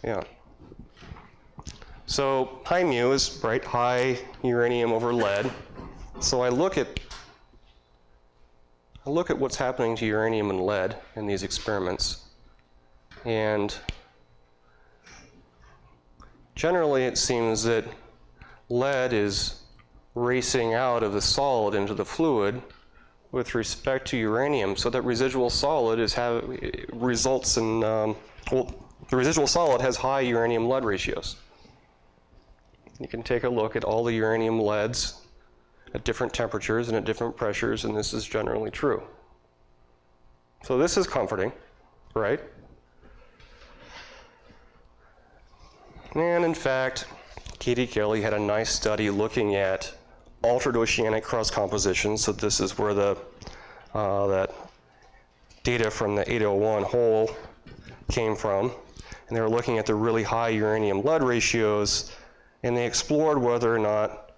Yeah. So high mu is high uranium over lead. So I look at what's happening to uranium and lead in these experiments, and generally it seems that lead is racing out of the solid into the fluid with respect to uranium, so that residual solid results in the residual solid has high uranium lead ratios. You can take a look at all the uranium leads at different temperatures and at different pressures, and this is generally true. So this is comforting, right? And in fact, Katie Kelly had a nice study looking at altered oceanic crust composition. So this is where that data from the 801 hole came from. And they were looking at the really high uranium-lead ratios, and they explored whether or not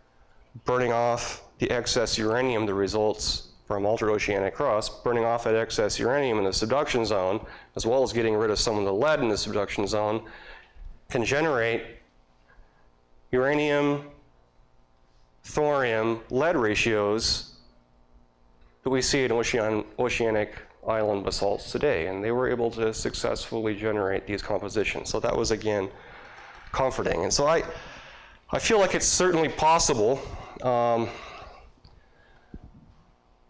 burning off the excess uranium that results from altered oceanic crust, burning off that excess uranium in the subduction zone, as well as getting rid of some of the lead in the subduction zone, can generate uranium, thorium, lead ratios that we see in oceanic island basalts today. And they were able to successfully generate these compositions. So that was, again, comforting. And so I feel like it's certainly possible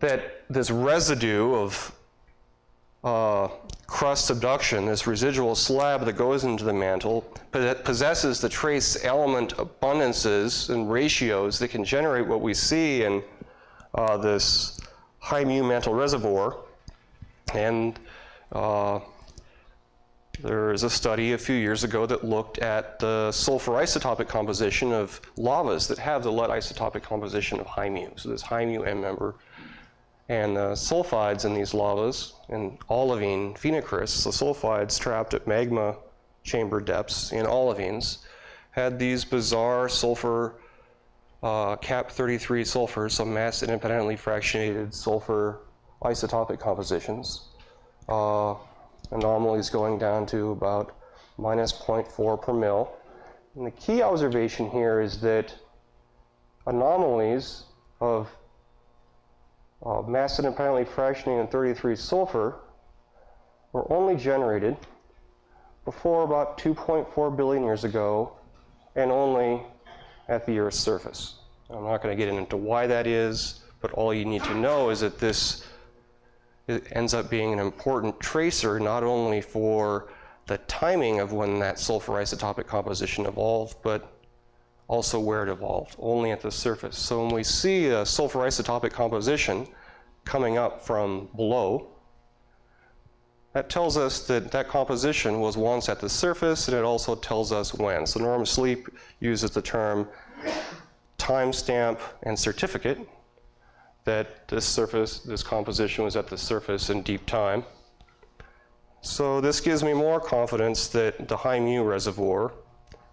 that this residue of crust subduction, this residual slab that goes into the mantle, possesses the trace element abundances and ratios that can generate what we see in this high mu mantle reservoir. And there is a study a few years ago that looked at the sulfur isotopic composition of lavas that have the lead isotopic composition of high mu. So this high mu end member. And the sulfides in these lavas, in olivine phenocrysts, the sulfides trapped at magma chamber depths in olivines, had these bizarre sulfur, cap-33 sulfurs, so mass independently fractionated sulfur isotopic compositions. Anomalies going down to about minus 0.4 per mil. And the key observation here is that anomalies of mass independently fractionated 33 sulfur were only generated before about 2.4 billion years ago, and only at the Earth's surface. I'm not going to get into why that is, but all you need to know is that it ends up being an important tracer, not only for the timing of when that sulfur isotopic composition evolved, but also where it evolved, only at the surface. So when we see a sulfur isotopic composition coming up from below, that tells us that that composition was once at the surface, and it also tells us when. So Norm Sleep uses the term timestamp and certificate, that this composition was at the surface in deep time. So this gives me more confidence that the high mu reservoir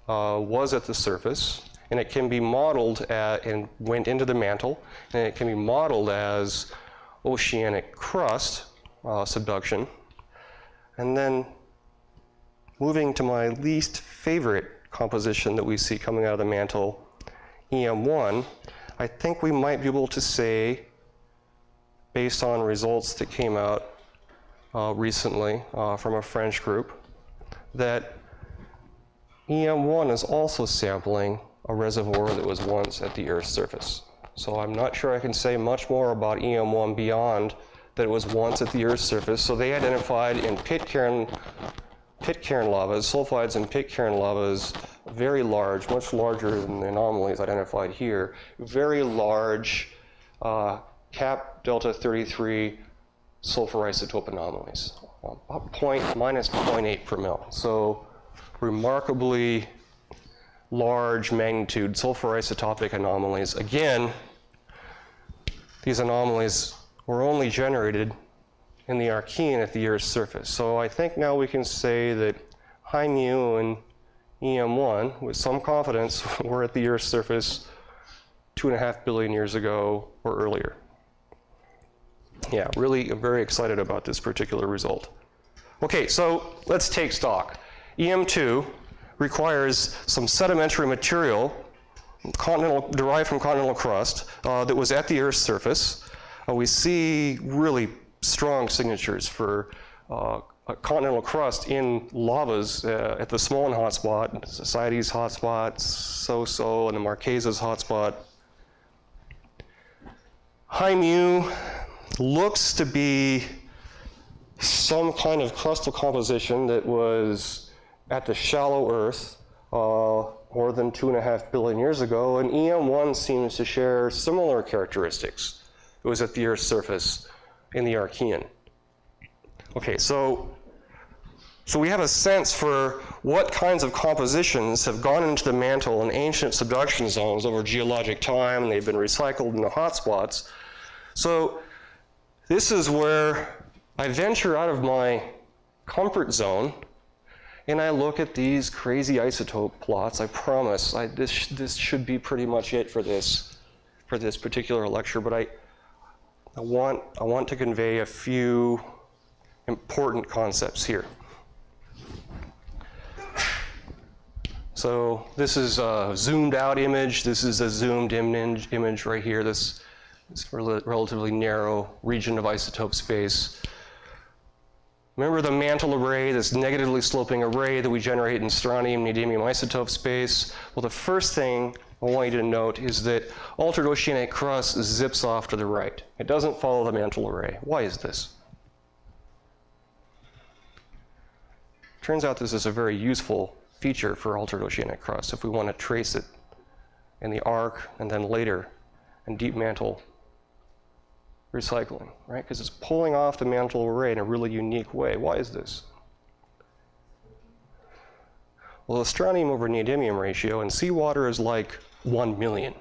was at the surface, and it can be modeled and went into the mantle, and it can be modeled as oceanic crust subduction. And then moving to my least favorite composition that we see coming out of the mantle, EM1, I think we might be able to say, based on results that came out recently from a French group, that EM1 is also sampling a reservoir that was once at the Earth's surface. So I'm not sure I can say much more about EM1 beyond that it was once at the Earth's surface. So they identified in Pitcairn lavas, sulfides in Pitcairn lavas, very large, much larger than the anomalies identified here, very large cap delta 33 sulfur isotope anomalies, minus 0.8 per mil. So remarkably large magnitude sulfur isotopic anomalies. Again, these anomalies were only generated in the Archean at the Earth's surface. So I think now we can say that high mu and EM1, with some confidence, were at the Earth's surface 2.5 billion years ago or earlier. Yeah, really very excited about this particular result. Okay, so let's take stock. EM2 requires some sedimentary material derived from continental crust that was at the Earth's surface. We see really strong signatures for continental crust in lavas at the Smolin hotspot, CIDER hotspot, So-So, and the Marquesas hotspot. High mu looks to be some kind of crustal composition that was at the shallow Earth more than 2.5 billion years ago, and EM1 seems to share similar characteristics. It was at the Earth's surface in the Archean. Okay, so we have a sense for what kinds of compositions have gone into the mantle in ancient subduction zones over geologic time, and they've been recycled into hotspots. So this is where I venture out of my comfort zone, and I look at these crazy isotope plots. I promise this should be pretty much it for this particular lecture, but I want to convey a few important concepts here. So this is a zoomed out image. This is a zoomed image right here. This relatively narrow region of isotope space. Remember the mantle array, this negatively sloping array that we generate in strontium, neodymium isotope space? Well, the first thing I want you to note is that altered oceanic crust zips off to the right. It doesn't follow the mantle array. Why is this? Turns out this is a very useful feature for altered oceanic crust if we want to trace it in the arc and then later in deep mantle recycling, right? Because it's pulling off the mantle array in a really unique way. Why is this? Well, the strontium over neodymium ratio in seawater is like 1 million.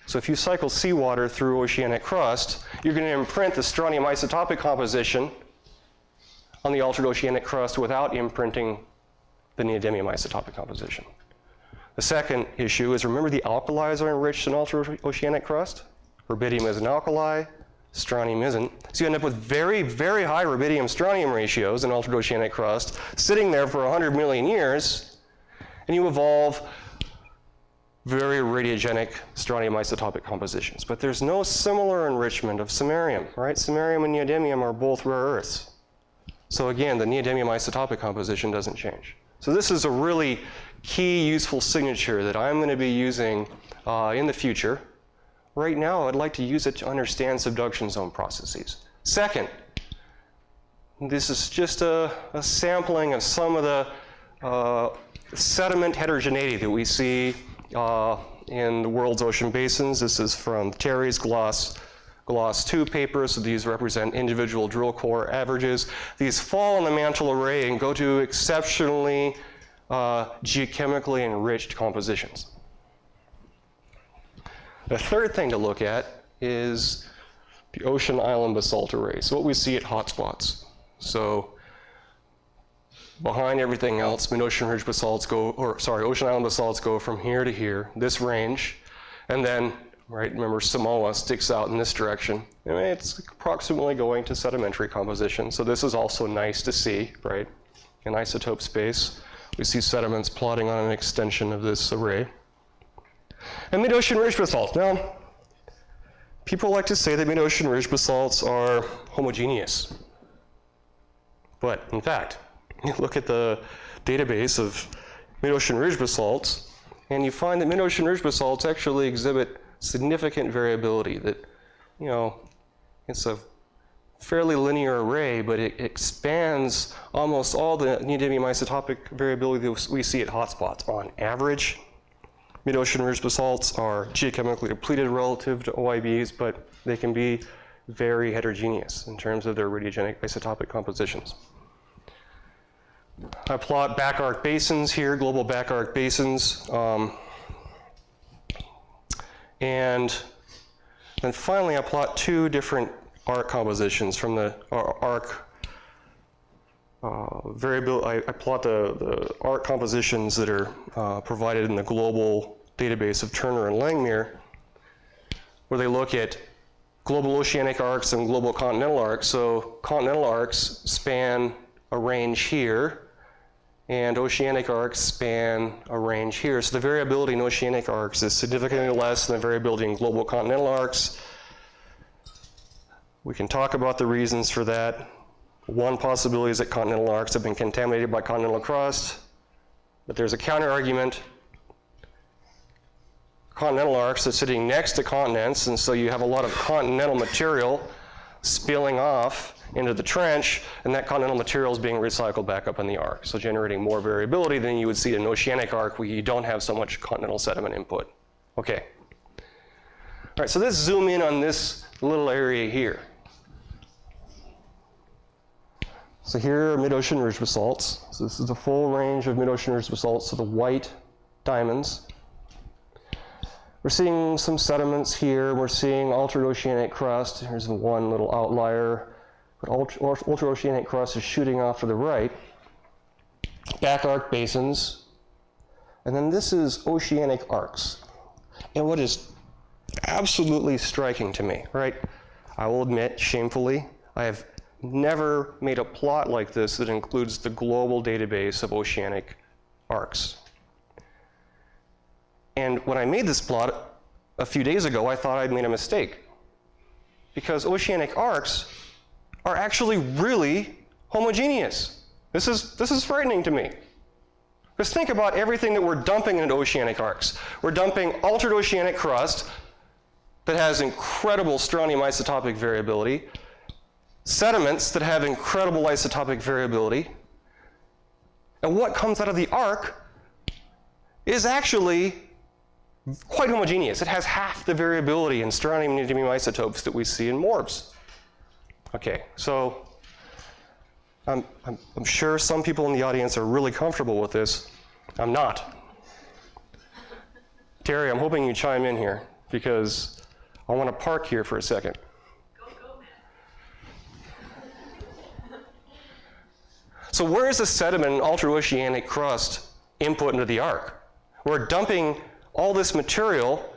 So if you cycle seawater through oceanic crust, you're going to imprint the strontium isotopic composition on the altered oceanic crust without imprinting the neodymium isotopic composition. The second issue is, remember the alkalis are enriched in altered oceanic crust? Rubidium is an alkali, strontium isn't. So you end up with very, very high rubidium-strontium ratios in altered oceanic crust, sitting there for 100 million years, and you evolve very radiogenic strontium isotopic compositions. But there's no similar enrichment of samarium, right? Samarium and neodymium are both rare earths. So again, the neodymium isotopic composition doesn't change. So this is a really key, useful signature that I'm going to be using in the future. Right now, I'd like to use it to understand subduction zone processes. Second, this is just a sampling of some of the sediment heterogeneity that we see in the world's ocean basins. This is from Terry's Gloss 2 paper, so these represent individual drill core averages. These fall in the mantle array and go to exceptionally geochemically enriched compositions. The third thing to look at is the ocean island basalt array. So what we see at hotspots. So behind everything else, mid-ocean ridge basalts ocean island basalts go from here to here, this range, and then, right, remember Samoa sticks out in this direction. And it's approximately going to sedimentary composition. So this is also nice to see, right? In isotope space, we see sediments plotting on an extension of this array. And mid-ocean ridge basalts. Now, people like to say that mid-ocean ridge basalts are homogeneous. But in fact, you look at the database of mid-ocean ridge basalts, and you find that mid-ocean ridge basalts actually exhibit significant variability. That, you know, it's a fairly linear array, but it expands almost all the neodymium isotopic variability that we see at hotspots. On average, mid-ocean ridge basalts are geochemically depleted relative to OIBs, but they can be very heterogeneous in terms of their radiogenic isotopic compositions. I plot back arc basins here, global back arc basins. And then finally, I plot two different arc compositions from the arc variability. I plot the arc compositions that are provided in the global database of Turner and Langmuir, where they look at global oceanic arcs and global continental arcs. So continental arcs span a range here, and oceanic arcs span a range here. So the variability in oceanic arcs is significantly less than the variability in global continental arcs. We can talk about the reasons for that. One possibility is that continental arcs have been contaminated by continental crust, but there's a counter argument. Continental arcs are sitting next to continents, and so you have a lot of continental material spilling off into the trench, and that continental material is being recycled back up in the arc, so generating more variability than you would see in an oceanic arc where you don't have so much continental sediment input. Okay. All right, so let's zoom in on this little area here. So here are mid-ocean ridge basalts. So this is the full range of mid-ocean ridge basalts, so the white diamonds. We're seeing some sediments here. We're seeing altered oceanic crust. Here's the one little outlier. But ultra-oceanic crust is shooting off to the right. Back arc basins. And then this is oceanic arcs. And what is absolutely striking to me, right? I will admit, shamefully, I have never made a plot like this that includes the global database of oceanic arcs. And when I made this plot a few days ago, I thought I'd made a mistake. Because oceanic arcs are actually really homogeneous. This is frightening to me. Just think about everything that we're dumping into oceanic arcs. We're dumping altered oceanic crust that has incredible strontium isotopic variability, sediments that have incredible isotopic variability, and what comes out of the arc is actually quite homogeneous. It has half the variability in strontium and neodymium isotopes that we see in MORBs. Okay, so I'm sure some people in the audience are really comfortable with this. I'm not. Terry, I'm hoping you chime in here because I want to park here for a second. So where is the sediment and ultraoceanic crust input into the arc? We're dumping all this material,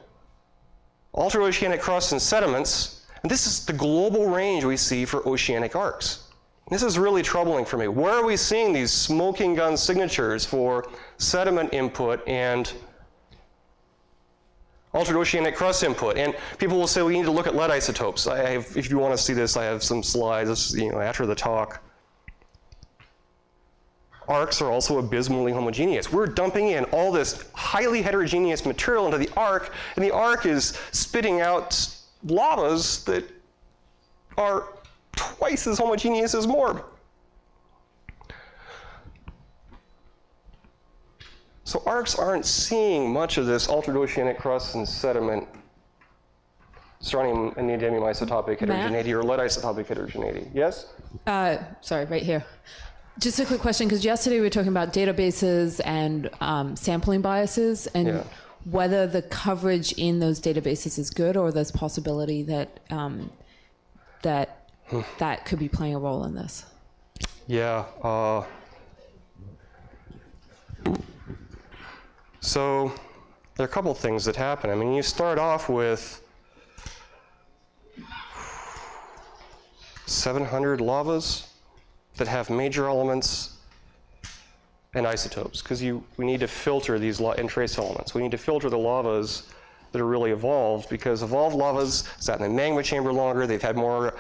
ultraoceanic crust and sediments, and this is the global range we see for oceanic arcs. This is really troubling for me. Where are we seeing these smoking gun signatures for sediment input and altered oceanic crust input? And people will say we need to look at lead isotopes. If you want to see this, I have some slides, after the talk. Arcs are also abysmally homogeneous. We're dumping in all this highly heterogeneous material into the arc, and the arc is spitting out lavas that are twice as homogeneous as MORB. So arcs aren't seeing much of this altered oceanic crust and sediment, strontium and neodymium isotopic heterogeneity or lead isotopic heterogeneity. Yes? Sorry, right here. Just a quick question, because yesterday we were talking about databases and sampling biases and whether the coverage in those databases is good or there's possibility that that could be playing a role in this. Yeah. So there are a couple of things that happen. I mean, you start off with 700 lavas that have major elements and isotopes, because we need to filter these and trace elements. We need to filter the lavas that are really evolved, because evolved lavas sat in the magma chamber longer. They've had more.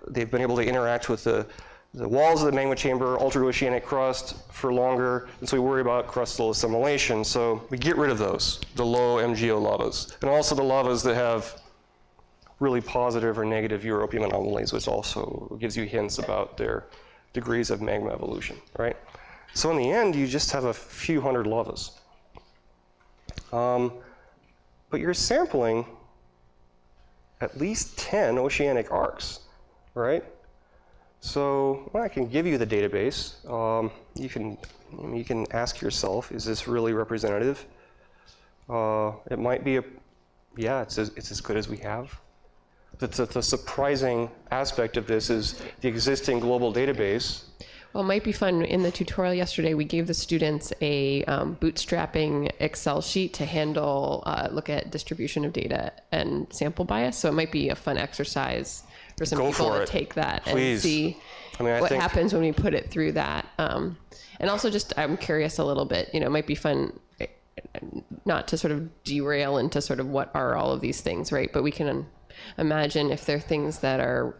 They've been able to interact with the walls of the magma chamber, altered oceanic crust for longer, and so we worry about crustal assimilation. So we get rid of those, the low MgO lavas, and also the lavas that have really positive or negative europium anomalies, which also gives you hints about their degrees of magma evolution, right? So in the end, you just have a few hundred lavas. But you're sampling at least 10 oceanic arcs, right? So I can give you the database. You can ask yourself, is this really representative? It might be it's as good as we have. The surprising aspect of this is the existing global database. Well, it might be fun. In the tutorial yesterday, we gave the students a bootstrapping Excel sheet to handle, look at distribution of data and sample bias. So it might be a fun exercise for some people to take that and see what happens when we put it through that. And also just, I'm curious a little bit, it might be fun not to sort of derail into sort of what are all of these things, right? But we can imagine if there are things that are,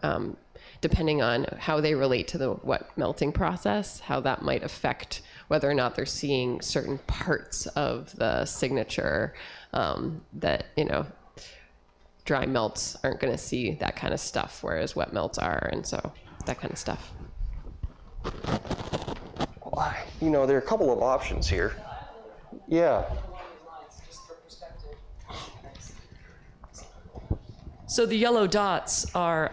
depending on how they relate to the melting process, how that might affect whether or not they're seeing certain parts of the signature that, dry melts aren't going to see that kind of stuff, whereas wet melts are, and so that kind of stuff. You know, there are a couple of options here. Yeah. So the yellow dots are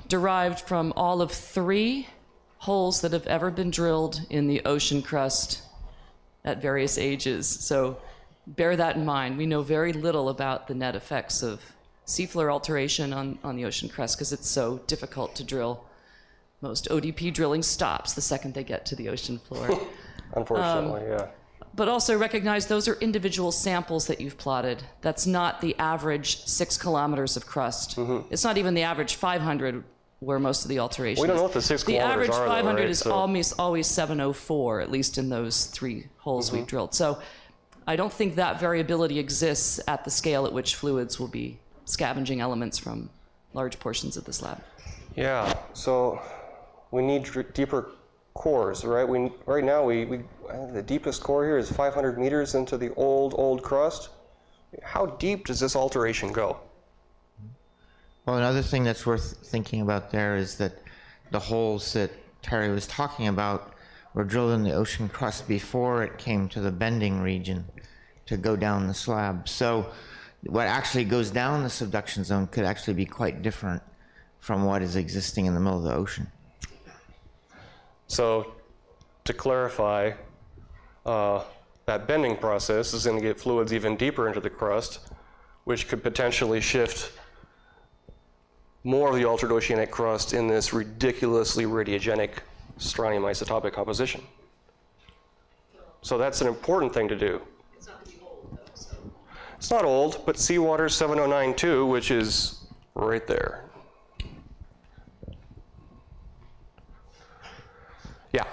derived from all of 3 holes that have ever been drilled in the ocean crust at various ages. So bear that in mind. We know very little about the net effects of seafloor alteration on the ocean crust because it's so difficult to drill. Most ODP drilling stops the second they get to the ocean floor. Unfortunately, yeah. But also recognize those are individual samples that you've plotted. That's not the average 6 kilometers of crust. It's not even the average 500 where most of the alteration We don't is. know what the 6 The kilometers average are, 500 though, right? is So- always 704, at least in those 3 holes we've drilled. So I don't think that variability exists at the scale at which fluids will be scavenging elements from large portions of this lab. Yeah, so we need deeper cores, right? Right now, I think the deepest core here is 500 meters into the old crust. How deep does this alteration go? Well, another thing that's worth thinking about there is that the holes that Terry was talking about were drilled in the ocean crust before it came to the bending region to go down the slab. So what actually goes down the subduction zone could actually be quite different from what is existing in the middle of the ocean. So to clarify, that bending process is going to get fluids even deeper into the crust, which could potentially shift more of the altered oceanic crust in this ridiculously radiogenic strontium isotopic composition. So that's an important thing to do. It's not gonna be old though, so. It's not old, but seawater 7092, which is right there. Yeah.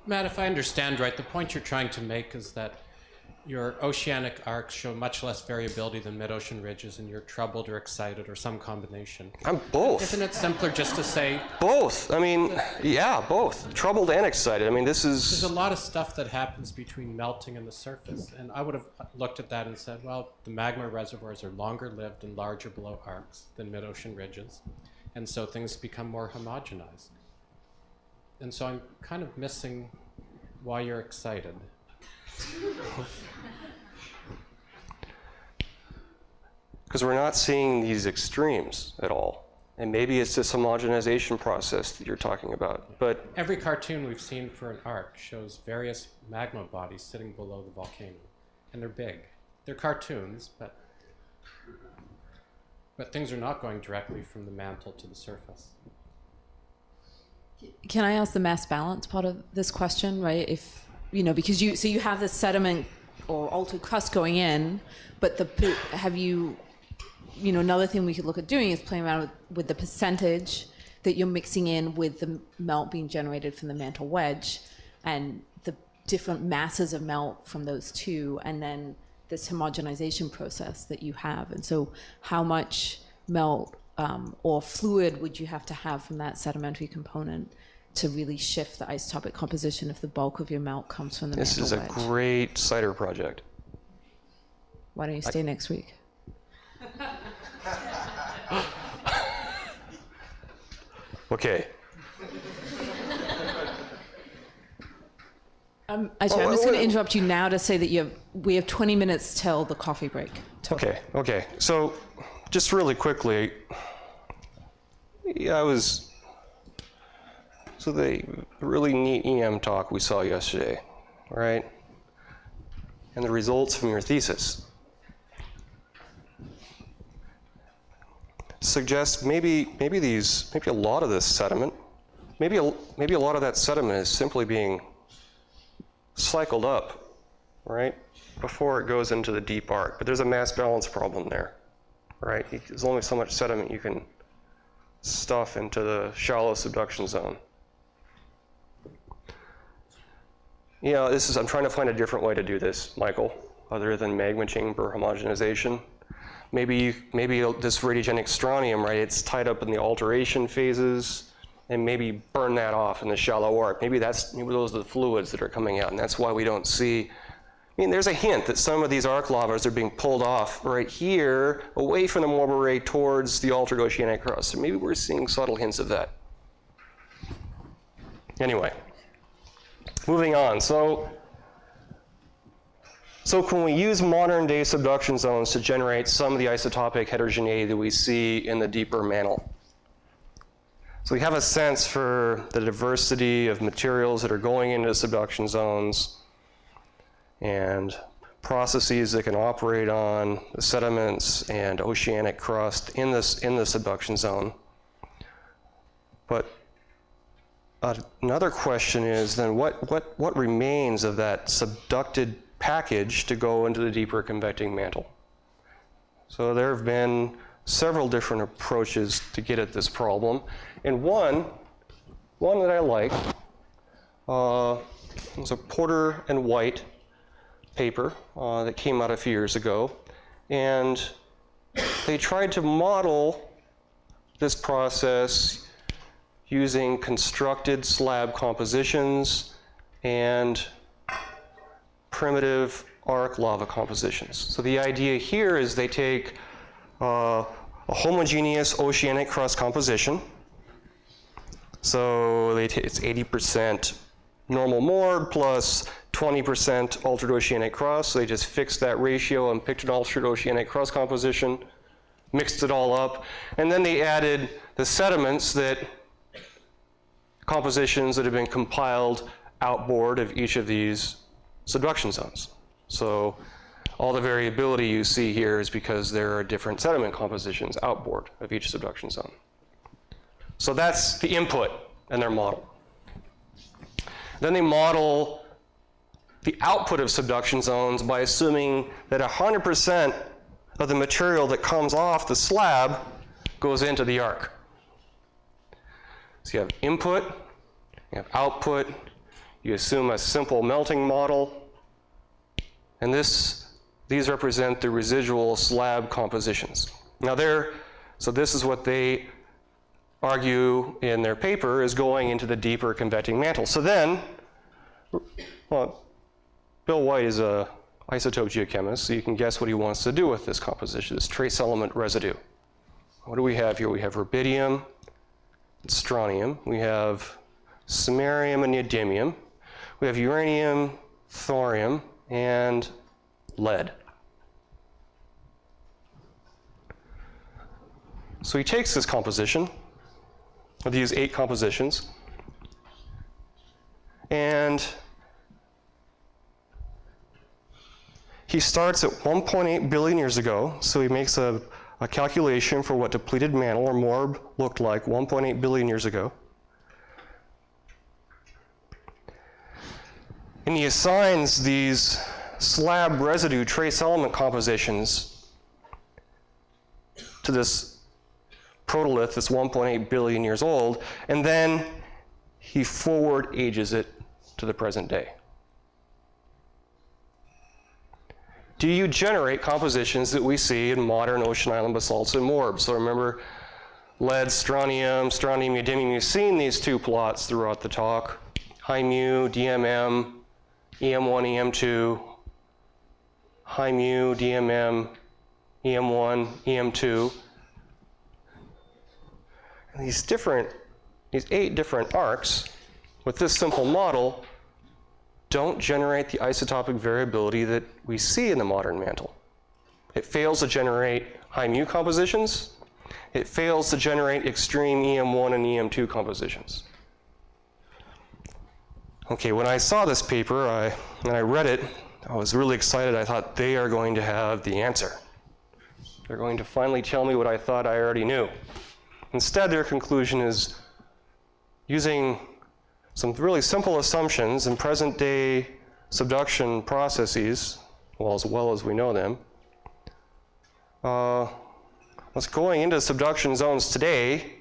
Matt, if I understand right, the point you're trying to make is that your oceanic arcs show much less variability than mid-ocean ridges, and you're troubled or excited or some combination. I'm both. Isn't it simpler just to say... Both. I mean, yeah, both. Troubled and excited. I mean, this is... There's a lot of stuff that happens between melting and the surface, and I would have looked at that and said, well, the magma reservoirs are longer lived and larger below arcs than mid-ocean ridges, and so things become more homogenized. And so I'm kind of missing why you're excited. Because we're not seeing these extremes at all. And maybe it's this homogenization process that you're talking about. But Every cartoon we've seen for an arc shows various magma bodies sitting below the volcano. And they're big. They're cartoons, but things are not going directly from the mantle to the surface. Can I ask the mass balance part of this question, right? If, because you have this sediment or altered crust going in, but another thing we could look at doing is playing around with the percentage that you're mixing in with the melt being generated from the mantle wedge and the different masses of melt from those two, and then this homogenization process that you have. And so how much melt or fluid would you have to have from that sedimentary component to really shift the isotopic composition if the bulk of your melt comes from the mantle wedge? this is a great CIDER project. Why don't you stay next week? Okay. I'm just going to interrupt you now to say that we have 20 minutes till the coffee break. Okay. So just really quickly, so the really neat EM talk we saw yesterday, right? And the results from your thesis suggest maybe a lot of this sediment, maybe a lot of that sediment is simply being cycled up, right, before it goes into the deep arc. But there's a mass balance problem there, right? There's only so much sediment you can stuff into the shallow subduction zone. I'm trying to find a different way to do this, Michael, other than magma chamber homogenization. Maybe this radiogenic strontium, right, it's tied up in the alteration phases, and maybe burn that off in the shallow arc. Maybe those are the fluids that are coming out, and that's why we don't see I mean, there's a hint that some of these arc lavas are being pulled off right here, away from the Morb Array towards the altered oceanic crust. So maybe we're seeing subtle hints of that. Anyway, moving on. So can we use modern day subduction zones to generate some of the isotopic heterogeneity that we see in the deeper mantle? So we have a sense for the diversity of materials that are going into subduction zones and processes that can operate on the sediments and oceanic crust in the subduction zone. But another question is then what remains of that subducted package to go into the deeper convecting mantle? So there have been several different approaches to get at this problem. And one that I like was a Porter and White paper that came out a few years ago. And they tried to model this process using constructed slab compositions and primitive arc lava compositions. So the idea here is they take a homogeneous oceanic crust composition. So it's 80% normal Morb plus 20% altered oceanic crust. So they just fixed that ratio and picked an altered oceanic crust composition, mixed it all up, and then they added the sediments compositions that have been compiled outboard of each of these subduction zones. So all the variability you see here is because there are different sediment compositions outboard of each subduction zone. So that's the input in their model. Then they model the output of subduction zones by assuming that 100% of the material that comes off the slab goes into the arc. So you have input, you have output, you assume a simple melting model, and these represent the residual slab compositions. Now so this is what they argue in their paper is going into the deeper convecting mantle. So then, well, Bill White is an isotope geochemist, so you can guess what he wants to do with this composition, this trace element residue. What do we have here? We have rubidium, strontium, we have samarium and neodymium, we have uranium, thorium, and lead. So he takes this composition of these 8 compositions, and he starts at 1.8 billion years ago. So he makes a calculation for what depleted mantle or Morb looked like 1.8 billion years ago. And he assigns these slab residue trace element compositions to this protolith that's 1.8 billion years old, and then he forward ages it to the present day. Do you generate compositions that we see in modern ocean island basalts and Morbs? So remember, lead, strontium, neodymium. You've seen these 2 plots throughout the talk. High mu, DMM, EM1, EM2, high mu, DMM, EM1, EM2. And these 8 different arcs with this simple model don't generate the isotopic variability that we see in the modern mantle. It fails to generate high mu compositions. It fails to generate extreme EM1 and EM2 compositions. Okay, when I saw this paper and I read it, I was really excited. I thought they are going to have the answer. They're going to finally tell me what I thought I already knew. Instead, their conclusion is using some really simple assumptions in present-day subduction processes, as well as we know them. What's going into subduction zones today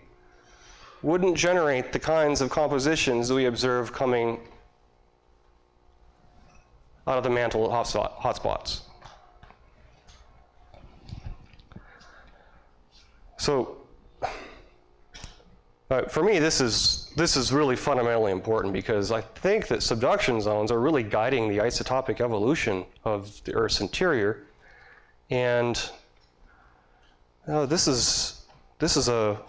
wouldn't generate the kinds of compositions that we observe coming out of the mantle hotspots. So, for me, this is this is really fundamentally important because I think that subduction zones are really guiding the isotopic evolution of the Earth's interior. And this is a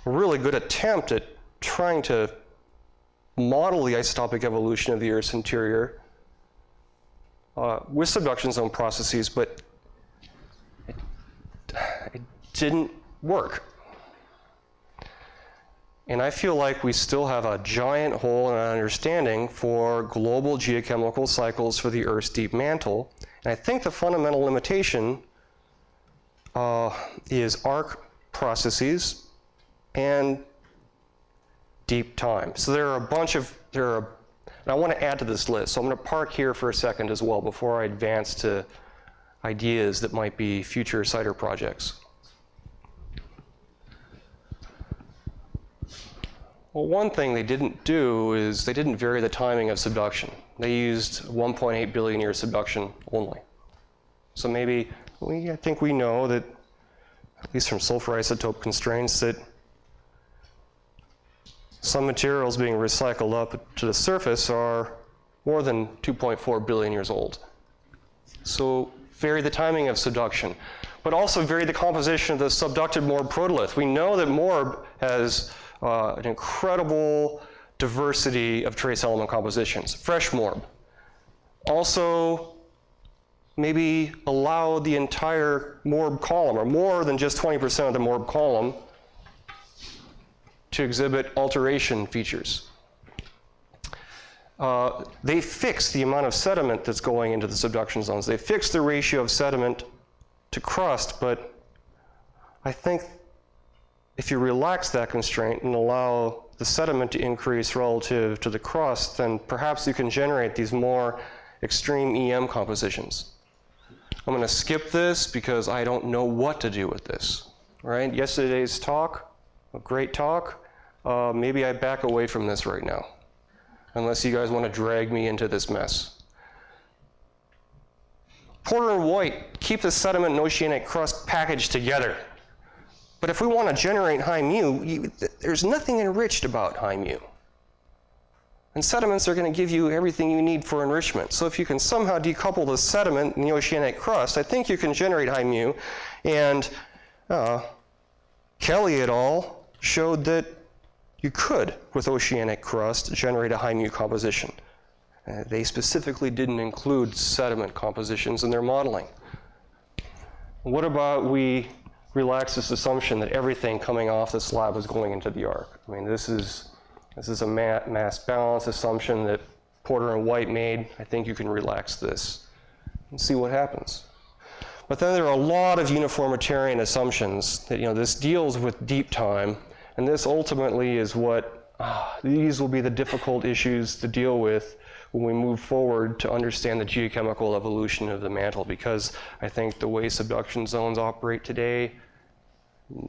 really good attempt at trying to model the isotopic evolution of the Earth's interior with subduction zone processes, but it didn't work. And I feel like we still have a giant hole in our understanding for global geochemical cycles for the Earth's deep mantle. And I think the fundamental limitation is arc processes and deep time. So there are a bunch of, and I want to add to this list. So I'm going to park here for a second as well before I advance to ideas that might be future CIDER projects. Well, one thing they didn't do is they didn't vary the timing of subduction. They used 1.8 billion year subduction only. So maybe, I think we know that, at least from sulfur isotope constraints, that some materials being recycled up to the surface are more than 2.4 billion years old. So vary the timing of subduction, but also vary the composition of the subducted Morb protolith. We know that Morb has an incredible diversity of trace element compositions, fresh Morb. Also, maybe allow the entire Morb column, or more than just 20% of the Morb column, to exhibit alteration features. They fix the amount of sediment that's going into the subduction zones. They fix the ratio of sediment to crust, but I think if you relax that constraint and allow the sediment to increase relative to the crust, then perhaps you can generate these more extreme EM compositions. I'm going to skip this because I don't know what to do with this. Right? Yesterday's talk, a great talk. Maybe I back away from this right now, unless you guys want to drag me into this mess. Porter and White keep the sediment and oceanic crust packaged together. But if we want to generate high mu, there's nothing enriched about high mu. And sediments are going to give you everything you need for enrichment. So if you can somehow decouple the sediment and the oceanic crust, I think you can generate high mu. And Kelly et al. Showed that you could, with oceanic crust, generate a high mu composition. They specifically didn't include sediment compositions in their modeling. What about we relax this assumption that everything coming off the slab is going into the arc? I mean, this is a mass balance assumption that Porter and White made. I think you can relax this and see what happens. But then there are a lot of uniformitarian assumptions that, this deals with deep time, and this ultimately is what, these will be the difficult issues to deal with when we move forward to understand the geochemical evolution of the mantle, because I think the way subduction zones operate today,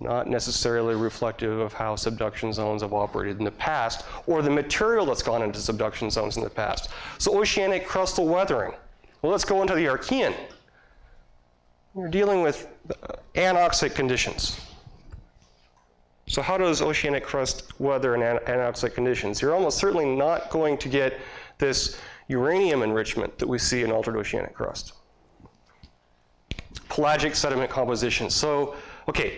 not necessarily reflective of how subduction zones have operated in the past, or the material that's gone into subduction zones in the past. So oceanic crustal weathering. Well, let's go into the Archean. We're dealing with anoxic conditions. So how does oceanic crust weather in anoxic conditions? You're almost certainly not going to get this uranium enrichment that we see in altered oceanic crust. Pelagic sediment composition. So, okay,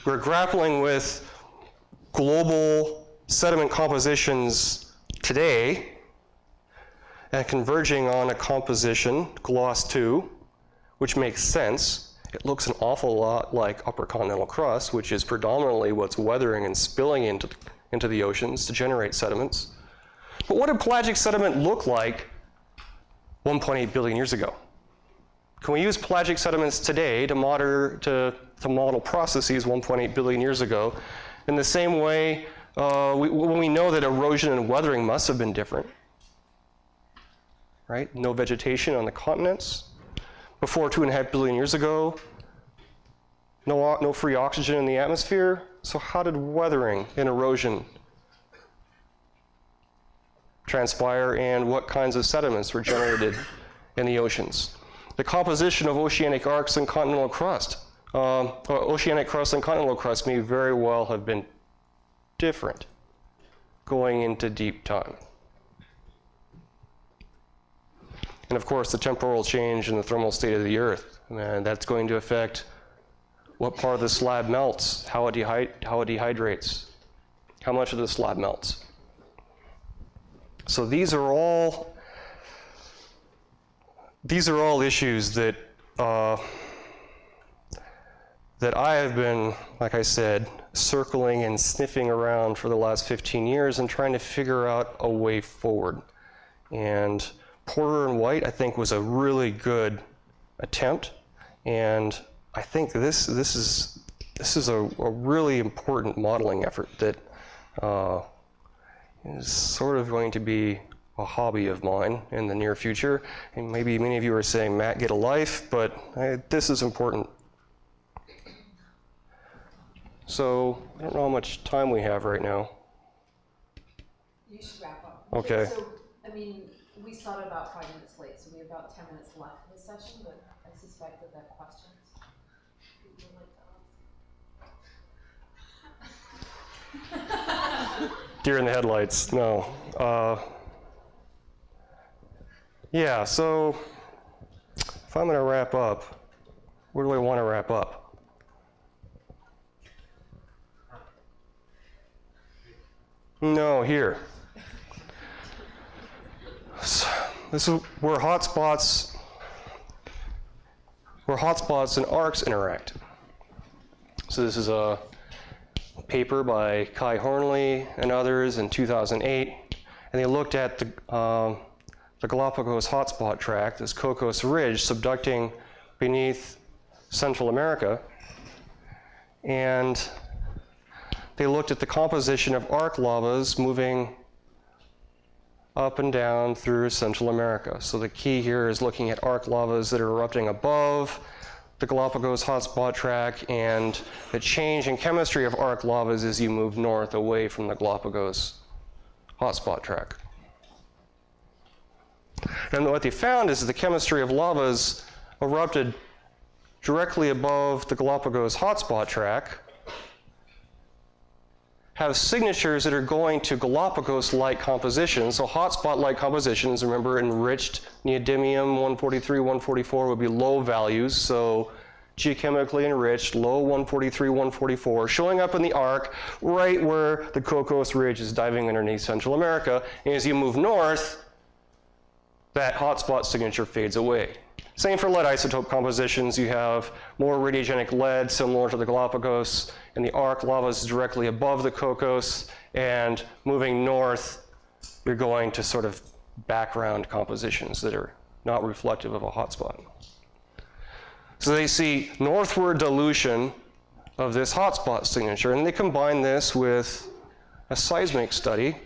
we're grappling with global sediment compositions today and converging on a composition, gloss 2, which makes sense. It looks an awful lot like upper continental crust, which is predominantly what's weathering and spilling into the oceans to generate sediments. But what did pelagic sediment look like 1.8 billion years ago? Can we use pelagic sediments today to model processes 1.8 billion years ago in the same way when we know that erosion and weathering must have been different? Right? No vegetation on the continents. Before 2.5 billion years ago, no free oxygen in the atmosphere. So how did weathering and erosion transpire, and what kinds of sediments were generated in the oceans? The composition of oceanic arcs and continental crust. Oceanic crust and continental crust may very well have been different. going into deep time. And of course, the temporal change in the thermal state of the Earth, and that's going to affect what part of the slab melts, how it dehydrates, how much of the slab melts. So these are all issues that that I have been, like I said, circling and sniffing around for the last 15 years and trying to figure out a way forward. And Porter and White, I think, was a really good attempt, and I think this is a really important modeling effort that is sort of going to be a hobby of mine in the near future. And maybe many of you are saying, Matt, get a life, but this is important. So I don't know how much time we have right now. You should wrap up. Okay. So, I mean, we started about 5 minutes late, so we have about 10 minutes left in this session, but I suspect that there are questions. People would like to ask. Deer in the headlights, no. Yeah, so if I'm going to wrap up, where do I want to wrap up? No, here. So this is where hotspots and arcs interact. So this is a paper by Kai Hornley and others in 2008, and they looked at the Galapagos hotspot tract, this Cocos Ridge, subducting beneath Central America, and they looked at the composition of arc lavas moving up and down through Central America. So the key here is looking at arc lavas that are erupting above the Galapagos hotspot tract and the change in chemistry of arc lavas as you move north away from the Galapagos hotspot tract. And what they found is that the chemistry of lavas erupted directly above the Galapagos hotspot tract have signatures that are going to Galapagos-like compositions. So hotspot-like compositions, remember, enriched neodymium 143, 144 would be low values, so geochemically enriched, low 143, 144, showing up in the arc right where the Cocos Ridge is diving underneath Central America. And as you move north, that hotspot signature fades away. Same for lead isotope compositions. You have more radiogenic lead, similar to the Galapagos, and the arc lavas directly above the Cocos, and moving north, you're going to sort of background compositions that are not reflective of a hotspot. So they see northward dilution of this hotspot signature, and they combine this with a seismic study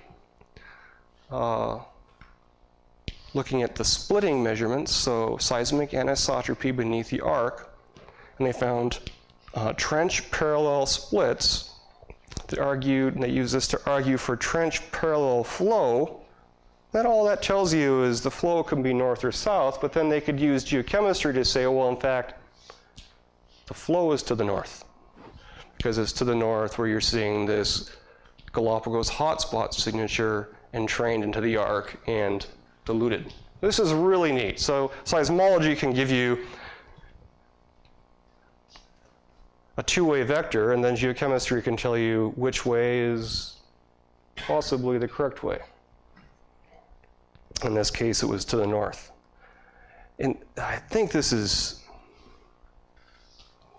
looking at the splitting measurements, so seismic anisotropy beneath the arc, and they found trench parallel splits that argued, and they use this to argue for trench parallel flow. That all that tells you is the flow can be north or south, but then they could use geochemistry to say, well, in fact, the flow is to the north, because it's to the north where you're seeing this Galapagos hotspot signature entrained into the arc and diluted. This is really neat. So seismology can give you a two-way vector, and then geochemistry can tell you which way is possibly the correct way. In this case, it was to the north. And I think this is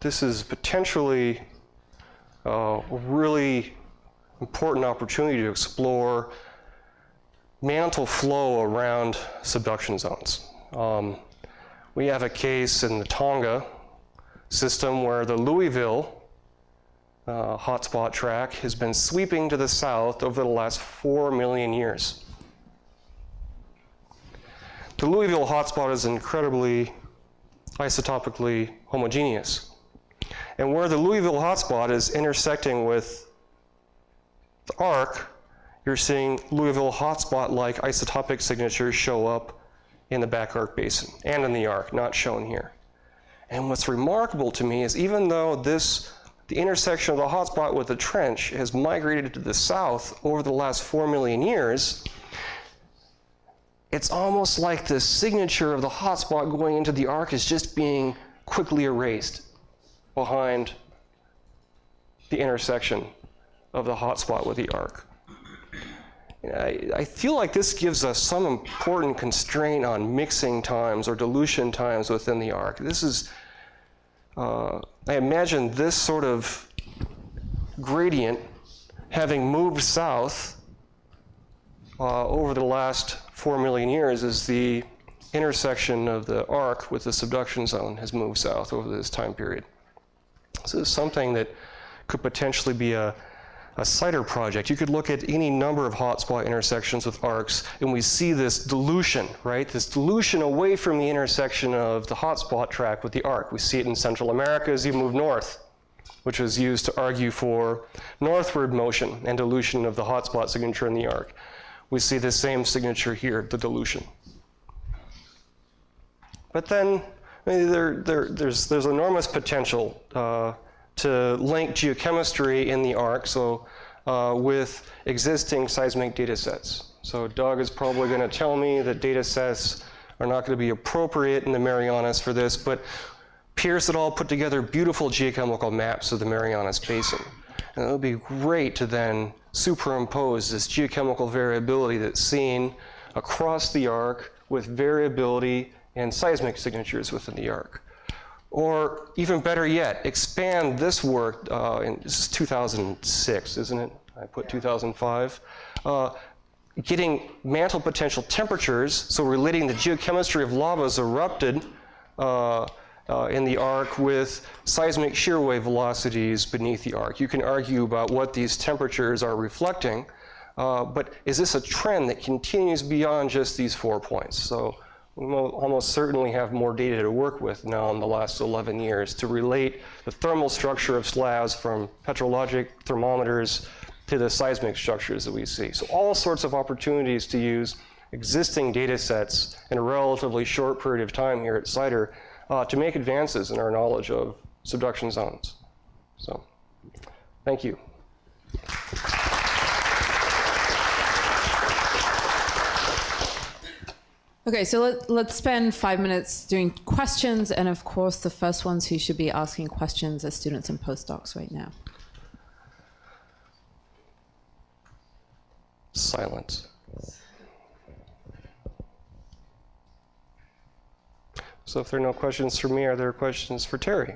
potentially a really important opportunity to explore mantle flow around subduction zones. We have a case in the Tonga system where the Louisville hotspot tract has been sweeping to the south over the last 4 million years. The Louisville hotspot is incredibly isotopically homogeneous. And where the Louisville hotspot is intersecting with the arc, you're seeing Louisville hotspot-like isotopic signatures show up in the back arc basin and in the arc, not shown here. And what's remarkable to me is even though this the intersection of the hotspot with the trench has migrated to the south over the last 4 million years, it's almost like the signature of the hotspot going into the arc is just being quickly erased behind the intersection of the hotspot with the arc. I feel like this gives us some important constraint on mixing times or dilution times within the arc. This is, I imagine this sort of gradient having moved south over the last 4 million years as the intersection of the arc with the subduction zone has moved south over this time period. So this is something that could potentially be a CIDER project. You could look at any number of hotspot intersections with arcs, and we see this dilution, right? This dilution away from the intersection of the hotspot track with the arc. We see it in Central America as you move north, which was used to argue for northward motion and dilution of the hotspot signature in the arc. We see the same signature here, the dilution. But then there's enormous potential to link geochemistry in the arc, so with existing seismic data sets. So Doug is probably going to tell me that data sets are not going to be appropriate in the Marianas for this, but Pierce et al. Put together beautiful geochemical maps of the Marianas Basin. And it would be great to then superimpose this geochemical variability that's seen across the arc with variability and seismic signatures within the arc. Or even better yet, expand this work, this is 2006, isn't it? I put 2005. Getting mantle potential temperatures, so relating the geochemistry of lavas erupted in the arc with seismic shear wave velocities beneath the arc. You can argue about what these temperatures are reflecting, but is this a trend that continues beyond just these 4 points? So we will almost certainly have more data to work with now in the last 11 years to relate the thermal structure of slabs from petrologic thermometers to the seismic structures that we see. So all sorts of opportunities to use existing data sets in a relatively short period of time here at CIDER to make advances in our knowledge of subduction zones. So, thank you. Okay, so let's spend 5 minutes doing questions, and of course the first ones who should be asking questions are students and postdocs right now. Silence. So if there are no questions for me, are there questions for Terry?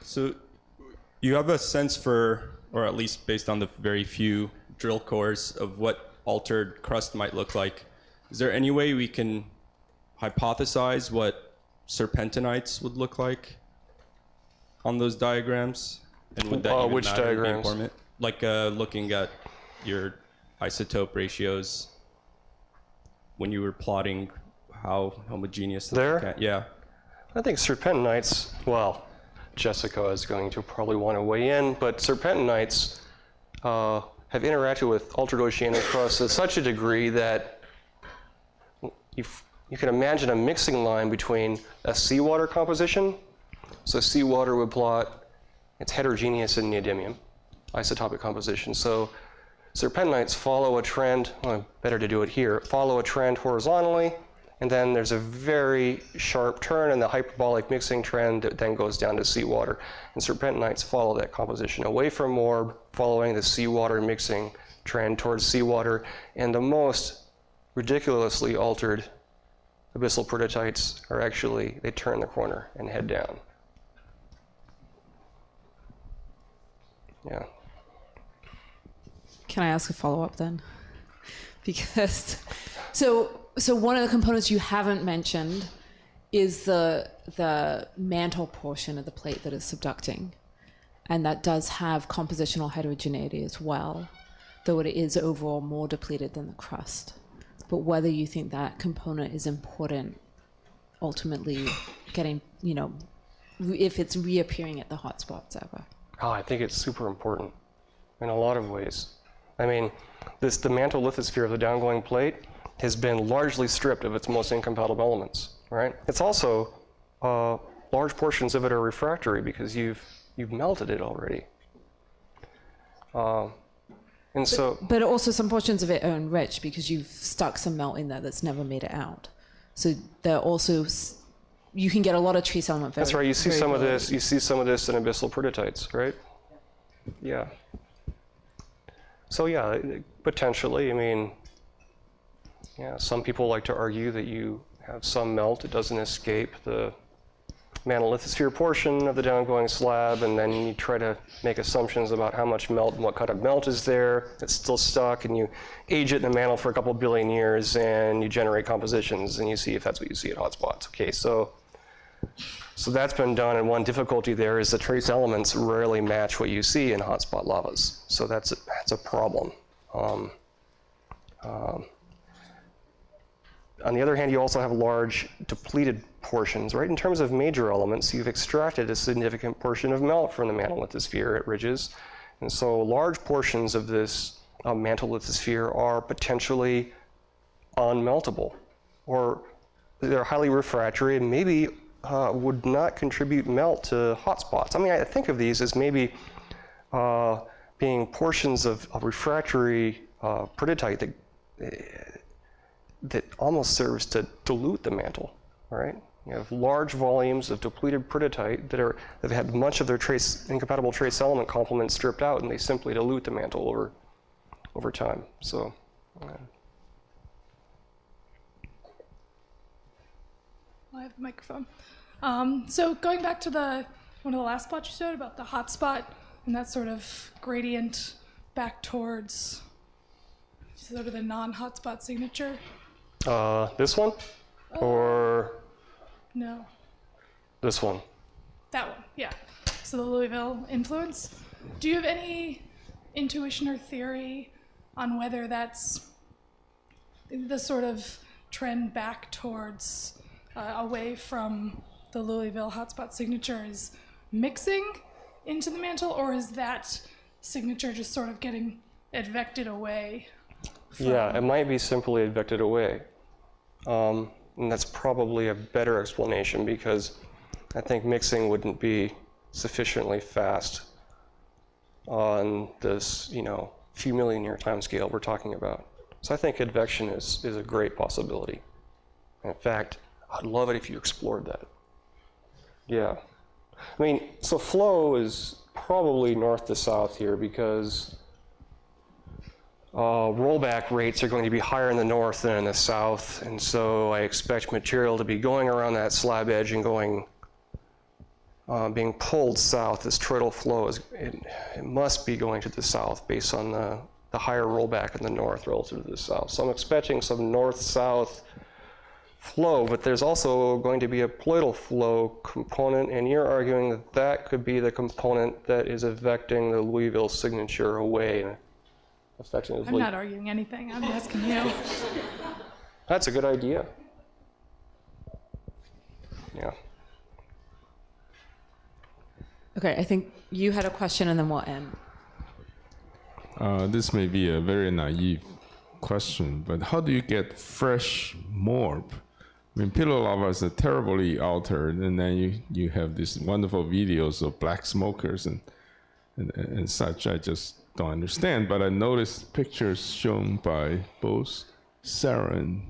So you have a sense for, or at least based on the very few drill cores, of what altered crust might look like. Is there any way we can hypothesize what serpentinites would look like on those diagrams? And would that even which matter to be diagrams? informant? Like looking at your isotope ratios when you were plotting how homogeneous There? Yeah. I think serpentinites, well, Jessica is going to probably want to weigh in, but serpentinites have interacted with altered oceanic crust to such a degree that you can imagine a mixing line between a seawater composition. So seawater would plot, it's heterogeneous in neodymium, isotopic composition. So serpentinites follow a trend, well, better to do it here, follow a trend horizontally, and then there's a very sharp turn in the hyperbolic mixing trend that then goes down to seawater. And serpentinites follow that composition away from morb, following the seawater mixing trend towards seawater. And the most ridiculously altered abyssal prototypes are actually, they turn the corner and head down. Yeah. Can I ask a follow-up then? Because, so one of the components you haven't mentioned is the mantle portion of the plate that is subducting. And that does have compositional heterogeneity as well, though it is overall more depleted than the crust. But whether you think that component is important, ultimately getting, if it's reappearing at the hotspots ever. Oh, I think it's super important. in a lot of ways. I mean, the mantle lithosphere of the downgoing plate has been largely stripped of its most incompatible elements, right? It's also, large portions of it are refractory because you've melted it already. But also some portions of it are enriched because you've stuck some melt in there that's never made it out. So they're also, you can get a lot of trace element. That's right. You see some of this. You see some of this in abyssal peridotite, right? Yeah. So yeah, potentially. I mean, yeah. Some people like to argue that you have some melt. It doesn't escape the mantle lithosphere portion of the downgoing slab, and then you try to make assumptions about how much melt and what kind of melt is there. It's still stuck, and you age it in the mantle for a couple billion years, and you generate compositions, and you see if that's what you see at hotspots. Okay, so that's been done, and one difficulty there is the trace elements rarely match what you see in hotspot lavas. So that's a problem. On the other hand, you also have large depleted portions, right? In terms of major elements, you've extracted a significant portion of melt from the mantle lithosphere at ridges. And so large portions of this mantle lithosphere are potentially unmeltable, or they're highly refractory and maybe would not contribute melt to hotspots. I mean, I think of these as maybe being portions of refractory peridotite that almost serves to dilute the mantle, right? You have large volumes of depleted peridotite that have had much of their incompatible trace element complement stripped out, and they simply dilute the mantle over time. So. I have the microphone. So going back to one of the last plots you showed about the hot spot and that sort of gradient back towards sort of the non-hotspot signature. This one? Or no. This one? That one, yeah. So the Louisville influence. Do you have any intuition or theory on whether that's the sort of trend back towards away from the Louisville hotspot signature is mixing into the mantle, or is that signature just sort of getting advected away? Yeah, it might be simply advected away. And that's probably a better explanation, because I think mixing wouldn't be sufficiently fast on this, few million year time scale we're talking about. So I think advection is a great possibility. In fact, I'd love it if you explored that. Yeah. I mean, so flow is probably north to south here, because rollback rates are going to be higher in the north than in the south, and so I expect material to be going around that slab edge and being pulled south. This toroidal flow it must be going to the south based on the higher rollback in the north relative to the south. So I'm expecting some north-south flow, but there's also going to be a ploidal flow component, and you're arguing that that could be the component that is affecting the Louisville signature away. I'm not arguing anything. I'm asking you. That's a good idea. Yeah. Okay, I think you had a question, and then we'll end. This may be a very naive question, but how do you get fresh morb? I mean, pillow lavas are terribly altered, and then you have these wonderful videos of black smokers and such. I just don't understand, but I noticed pictures shown by both Sarah and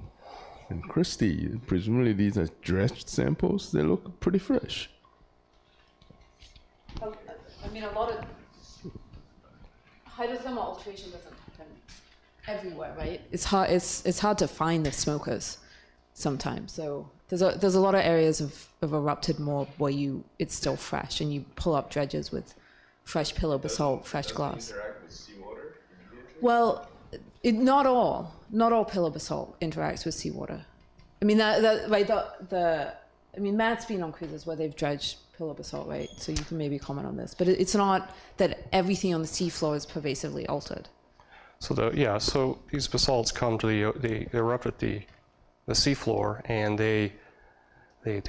Christy. Presumably these are dredged samples. They look pretty fresh. I mean, a lot of hydrothermal alteration doesn't happen everywhere, right? It's hard to find the smokers sometimes. So there's a lot of areas of erupted morb where it's still fresh, and you pull up dredges with fresh pillow basalt, fresh glass. Interact with seawater? Well, not all pillow basalt interacts with seawater. I mean Matt's been on cruises where they've dredged pillow basalt, right? So you can maybe comment on this, but it's not that everything on the seafloor is pervasively altered. So so these basalts come to they erupt at the seafloor, and they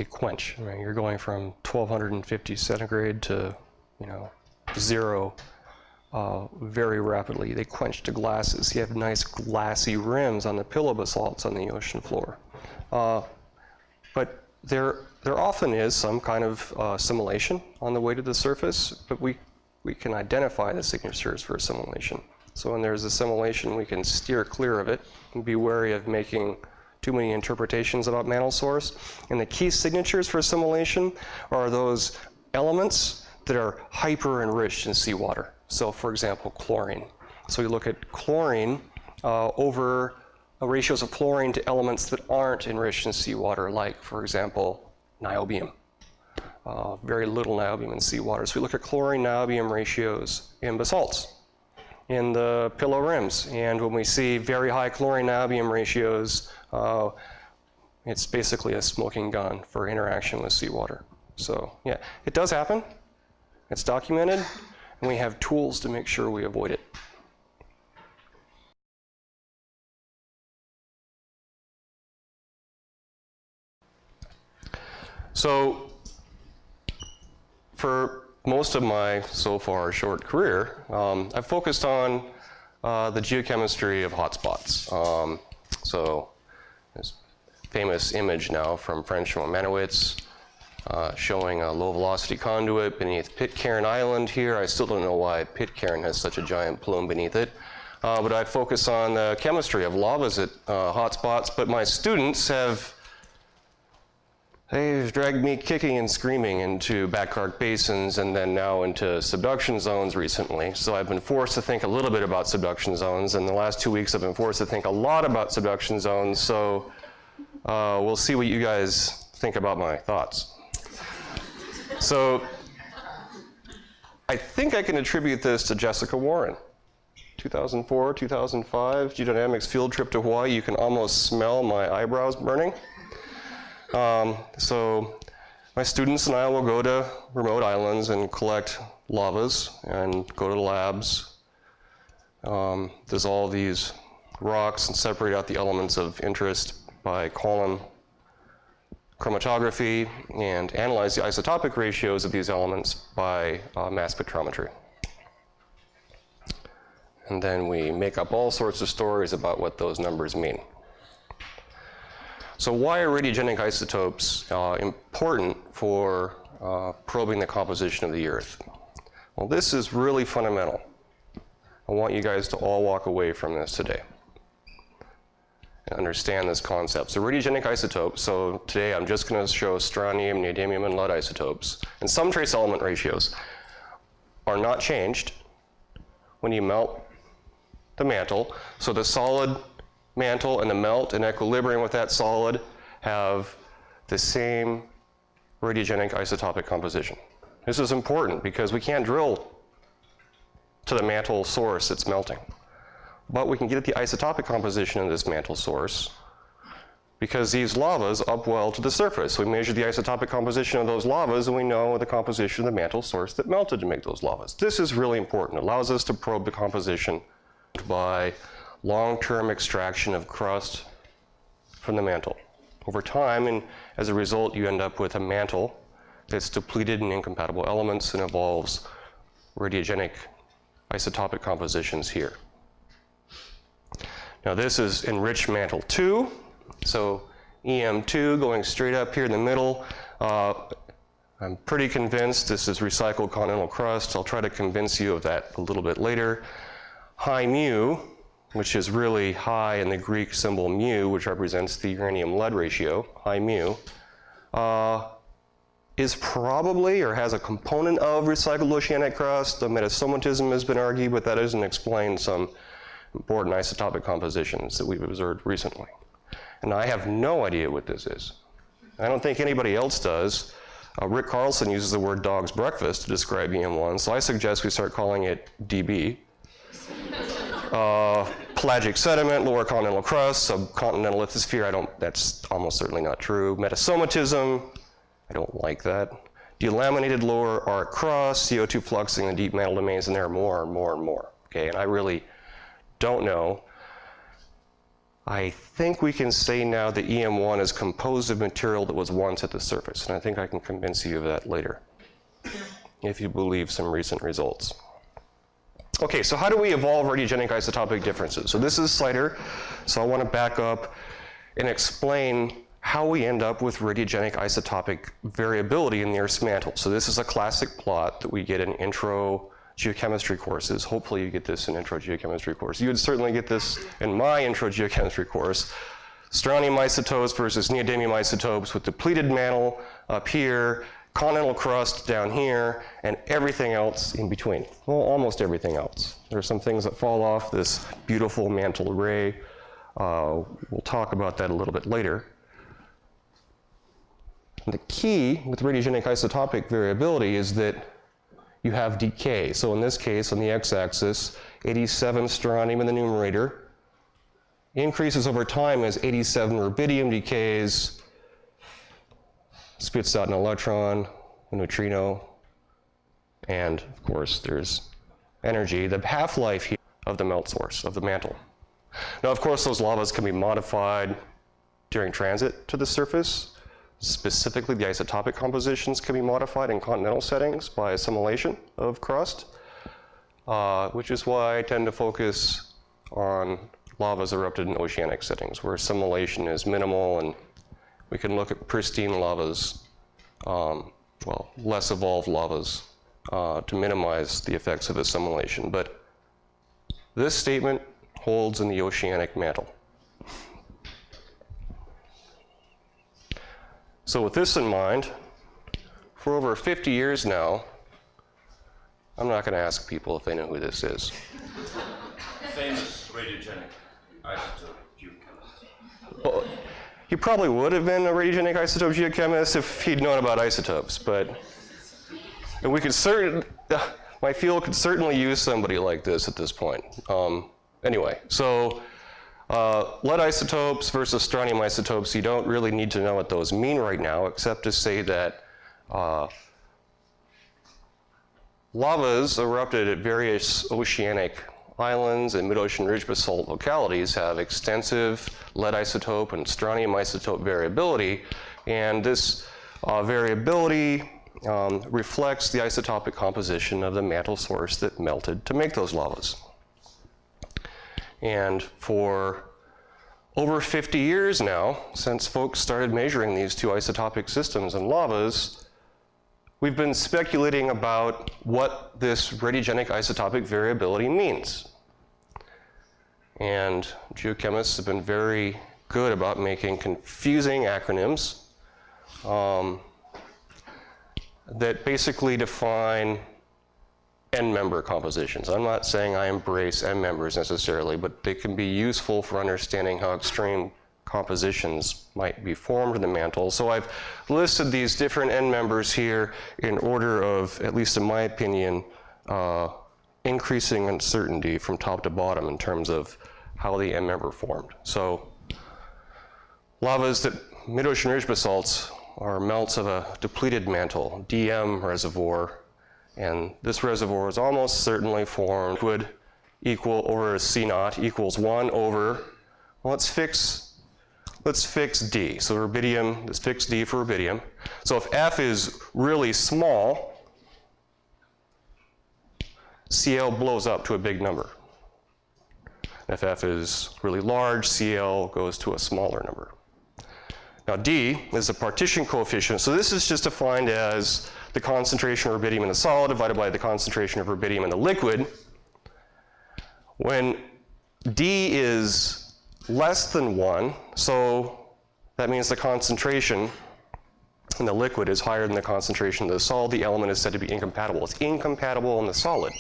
quench. I mean, you're going from 1250 centigrade to 0 very rapidly. They quench to glasses. You have nice glassy rims on the pillow basalts on the ocean floor. But there often is some kind of assimilation on the way to the surface, but we can identify the signatures for assimilation. So when there's assimilation, we can steer clear of it and be wary of making too many interpretations about mantle source. And the key signatures for assimilation are those elements that are hyper-enriched in seawater. So for example, chlorine. So you look at chlorine over ratios of chlorine to elements that aren't enriched in seawater, like, for example, niobium. Very little niobium in seawater. So we look at chlorine-niobium ratios in basalts, in the pillow rims. And when we see very high chlorine-niobium ratios, it's basically a smoking gun for interaction with seawater. So yeah, it does happen. It's documented, and we have tools to make sure we avoid it. So for most of my, so far, short career, I've focused on the geochemistry of hotspots. So this famous image now from French-Jean Manowitz showing a low-velocity conduit beneath Pitcairn Island here. I still don't know why Pitcairn has such a giant plume beneath it. But I focus on the chemistry of lavas at hotspots, but my students they've dragged me kicking and screaming into backcrest basins and then now into subduction zones recently. So I've been forced to think a little bit about subduction zones. And the last 2 weeks I've been forced to think a lot about subduction zones. So we'll see what you guys think about my thoughts. So I think I can attribute this to Jessica Warren. 2004, 2005, geodynamics field trip to Hawaii. You can almost smell my eyebrows burning. So my students and I will go to remote islands and collect lavas and go to the labs, dissolve these rocks and separate out the elements of interest by column chromatography and analyze the isotopic ratios of these elements by mass spectrometry. And then we make up all sorts of stories about what those numbers mean. So why are radiogenic isotopes important for probing the composition of the Earth? Well, this is really fundamental. I want you guys to all walk away from this today and understand this concept. So radiogenic isotopes, so today I'm just going to show strontium, neodymium, and lead isotopes. And some trace element ratios are not changed when you melt the mantle. So the solid mantle and the melt in equilibrium with that solid have the same radiogenic isotopic composition. This is important because we can't drill to the mantle source that's melting. But we can get at the isotopic composition of this mantle source because these lavas upwell to the surface. We measure the isotopic composition of those lavas and we know the composition of the mantle source that melted to make those lavas. This is really important. It allows us to probe the composition by long-term extraction of crust from the mantle. Over time, and as a result, you end up with a mantle that's depleted in incompatible elements and evolves radiogenic isotopic compositions here. Now this is enriched mantle 2, so EM2 going straight up here in the middle. I'm pretty convinced this is recycled continental crust. I'll try to convince you of that a little bit later. High mu, which is really high in the Greek symbol mu, which represents the uranium-lead ratio, high mu, is probably or has a component of recycled oceanic crust. The metasomatism has been argued, but that doesn't explain some important isotopic compositions that we've observed recently. And I have no idea what this is. I don't think anybody else does. Rick Carlson uses the word dog's breakfast to describe EM1, so I suggest we start calling it DB. Pelagic sediment, lower continental crust, subcontinental lithosphere, that's almost certainly not true. Metasomatism, I don't like that. Delaminated lower arc crust, CO2 fluxing the deep mantle domains, and there are more and more and more. Okay, and I really don't know. I think we can say now that EM1 is composed of material that was once at the surface, and I think I can convince you of that later, if you believe some recent results. Okay, so how do we evolve radiogenic isotopic differences? So this is CIDER, so I want to back up and explain how we end up with radiogenic isotopic variability in the Earth's mantle. So this is a classic plot that we get in intro geochemistry courses. Hopefully you get this in intro geochemistry course. You would certainly get this in my intro geochemistry course. Strontium isotopes versus neodymium isotopes with depleted mantle up here, continental crust down here, and everything else in between. Well, almost everything else. There are some things that fall off this beautiful mantle array. We'll talk about that a little bit later. The key with radiogenic isotopic variability is that you have decay. So in this case, on the x-axis, 87 strontium in the numerator increases over time as 87 rubidium decays, spits out an electron, a neutrino, and of course there's energy, the half-life here of the melt source, of the mantle. Now of course those lavas can be modified during transit to the surface. Specifically, the isotopic compositions can be modified in continental settings by assimilation of crust, which is why I tend to focus on lavas erupted in oceanic settings, where assimilation is minimal, and we can look at pristine lavas, well, less evolved lavas, to minimize the effects of assimilation. But this statement holds in the oceanic mantle. So with this in mind, for over 50 years now, I'm not going to ask people if they know who this is. Famous radiogenic isotope geochemist. Well, he probably would have been a radiogenic isotope geochemist if he'd known about isotopes, but and we could my field could certainly use somebody like this at this point. Anyway, so lead isotopes versus strontium isotopes, you don't really need to know what those mean right now, except to say that lavas erupted at various oceanic islands and mid-ocean ridge basalt localities have extensive lead isotope and strontium isotope variability, and this variability reflects the isotopic composition of the mantle source that melted to make those lavas. And for over 50 years now, since folks started measuring these two isotopic systems in lavas, we've been speculating about what this radiogenic isotopic variability means. And geochemists have been very good about making confusing acronyms that basically define N-member compositions. I'm not saying I embrace N-members necessarily, but they can be useful for understanding how extreme compositions might be formed in the mantle. So I've listed these different N-members here in order of, at least in my opinion, increasing uncertainty from top to bottom in terms of how the N-member formed. So lavas that mid-ocean ridge basalts are melts of a depleted mantle, DM reservoir, and this reservoir is almost certainly formed would equal over C naught equals 1 over, well, let's fix D. So rubidium, let's fix D for rubidium. So if F is really small, Cl blows up to a big number. If F is really large, Cl goes to a smaller number. Now D is the partition coefficient, so this is just defined as the concentration of rubidium in the solid divided by the concentration of rubidium in the liquid. When D is less than 1, so that means the concentration in the liquid is higher than the concentration in the solid, the element is said to be incompatible. It's incompatible in the solid.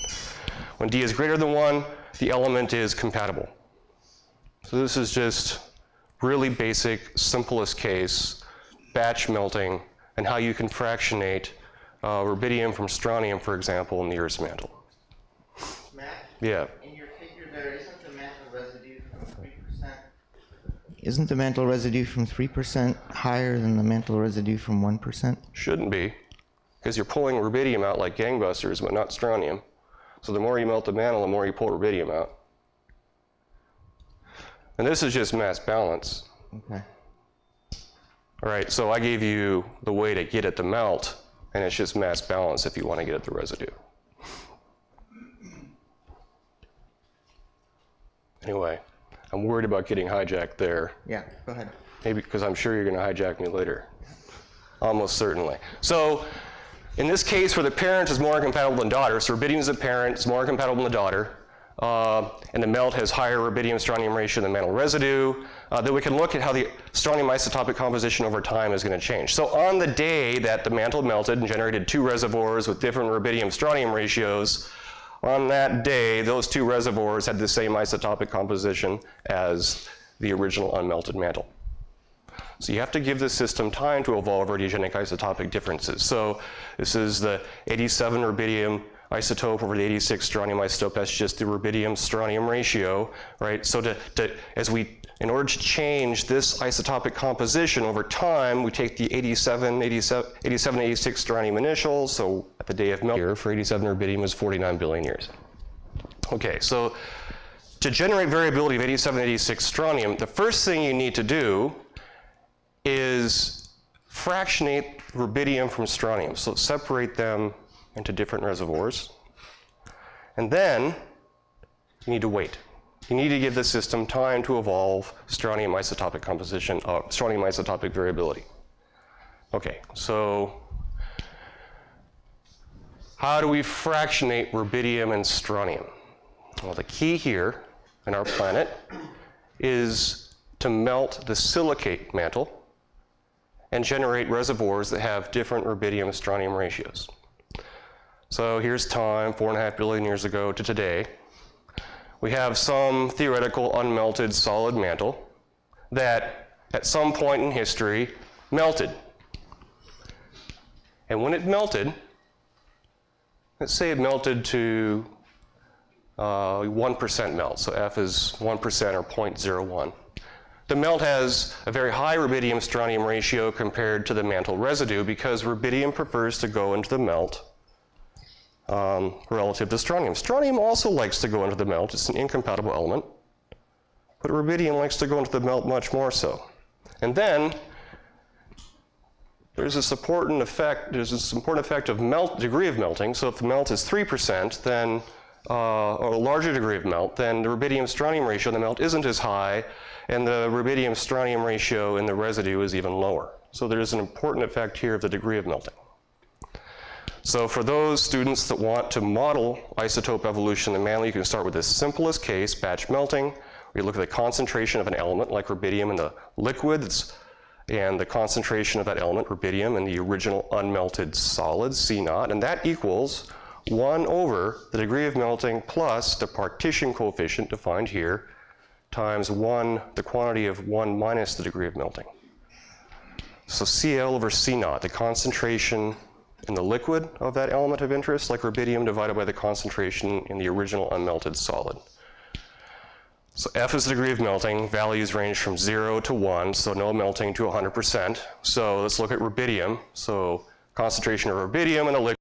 When D is greater than 1, the element is compatible. So this is just really basic, simplest case, batch melting, and how you can fractionate rubidium from strontium, for example, in the Earth's mantle. Matt? Yeah. In your figure there, isn't the mantle residue from 3%? Isn't the mantle residue from 3% higher than the mantle residue from 1%? Shouldn't be, because you're pulling rubidium out like gangbusters, but not strontium. So the more you melt the mantle, the more you pull rubidium out. And this is just mass balance. Okay. All right, so I gave you the way to get at the melt, and it's just mass balance if you want to get at the residue. Anyway, I'm worried about getting hijacked there. Yeah, go ahead. Maybe because I'm sure you're going to hijack me later. Almost certainly. So in this case where the parent is more incompatible than daughter, so rubidium is a parent, it's more incompatible than the daughter, and the melt has higher rubidium-strontium ratio than mantle residue, then we can look at how the strontium isotopic composition over time is going to change. So on the day that the mantle melted and generated 2 reservoirs with different rubidium-strontium ratios, on that day, those 2 reservoirs had the same isotopic composition as the original unmelted mantle. So you have to give the system time to evolve radiogenic isotopic differences. So this is the 87 rubidium isotope over the 86 strontium isotope. That's just the rubidium-strontium ratio, right? So in order to change this isotopic composition over time, we take the 87, 86 strontium initials. So at the day of melt here for 87 rubidium is 49 billion years. Okay, so to generate variability of 87, 86 strontium, the first thing you need to do is fractionate rubidium from strontium. So separate them into different reservoirs. And then you need to wait. You need to give the system time to evolve strontium isotopic composition, strontium isotopic variability. Okay, so how do we fractionate rubidium and strontium? Well, the key here in our planet is to melt the silicate mantle and generate reservoirs that have different rubidium-strontium ratios. So here's time, 4.5 billion years ago to today. We have some theoretical unmelted solid mantle that at some point in history melted. And when it melted, let's say it melted to 1% melt, so F is 1% or 0.01. The melt has a very high rubidium-strontium ratio compared to the mantle residue because rubidium prefers to go into the melt relative to strontium. Strontium also likes to go into the melt. It's an incompatible element. But rubidium likes to go into the melt much more so. And then there's this important effect of degree of melting. So if the melt is 3%, then or a larger degree of melt, then the rubidium-strontium ratio in the melt isn't as high, and the rubidium-strontium ratio in the residue is even lower. So there's an important effect here of the degree of melting. So for those students that want to model isotope evolution in the mantle, you can start with the simplest case, batch melting, where you look at the concentration of an element like rubidium in the liquids and the concentration of that element, rubidium, in the original unmelted solid, C0, and that equals 1 over the degree of melting plus the partition coefficient defined here times the quantity of 1 minus the degree of melting. So Cl over C0, the concentration in the liquid of that element of interest, like rubidium, divided by the concentration in the original unmelted solid. So F is the degree of melting. Values range from 0 to 1, so no melting to 100%. So let's look at rubidium. So concentration of rubidium in a liquid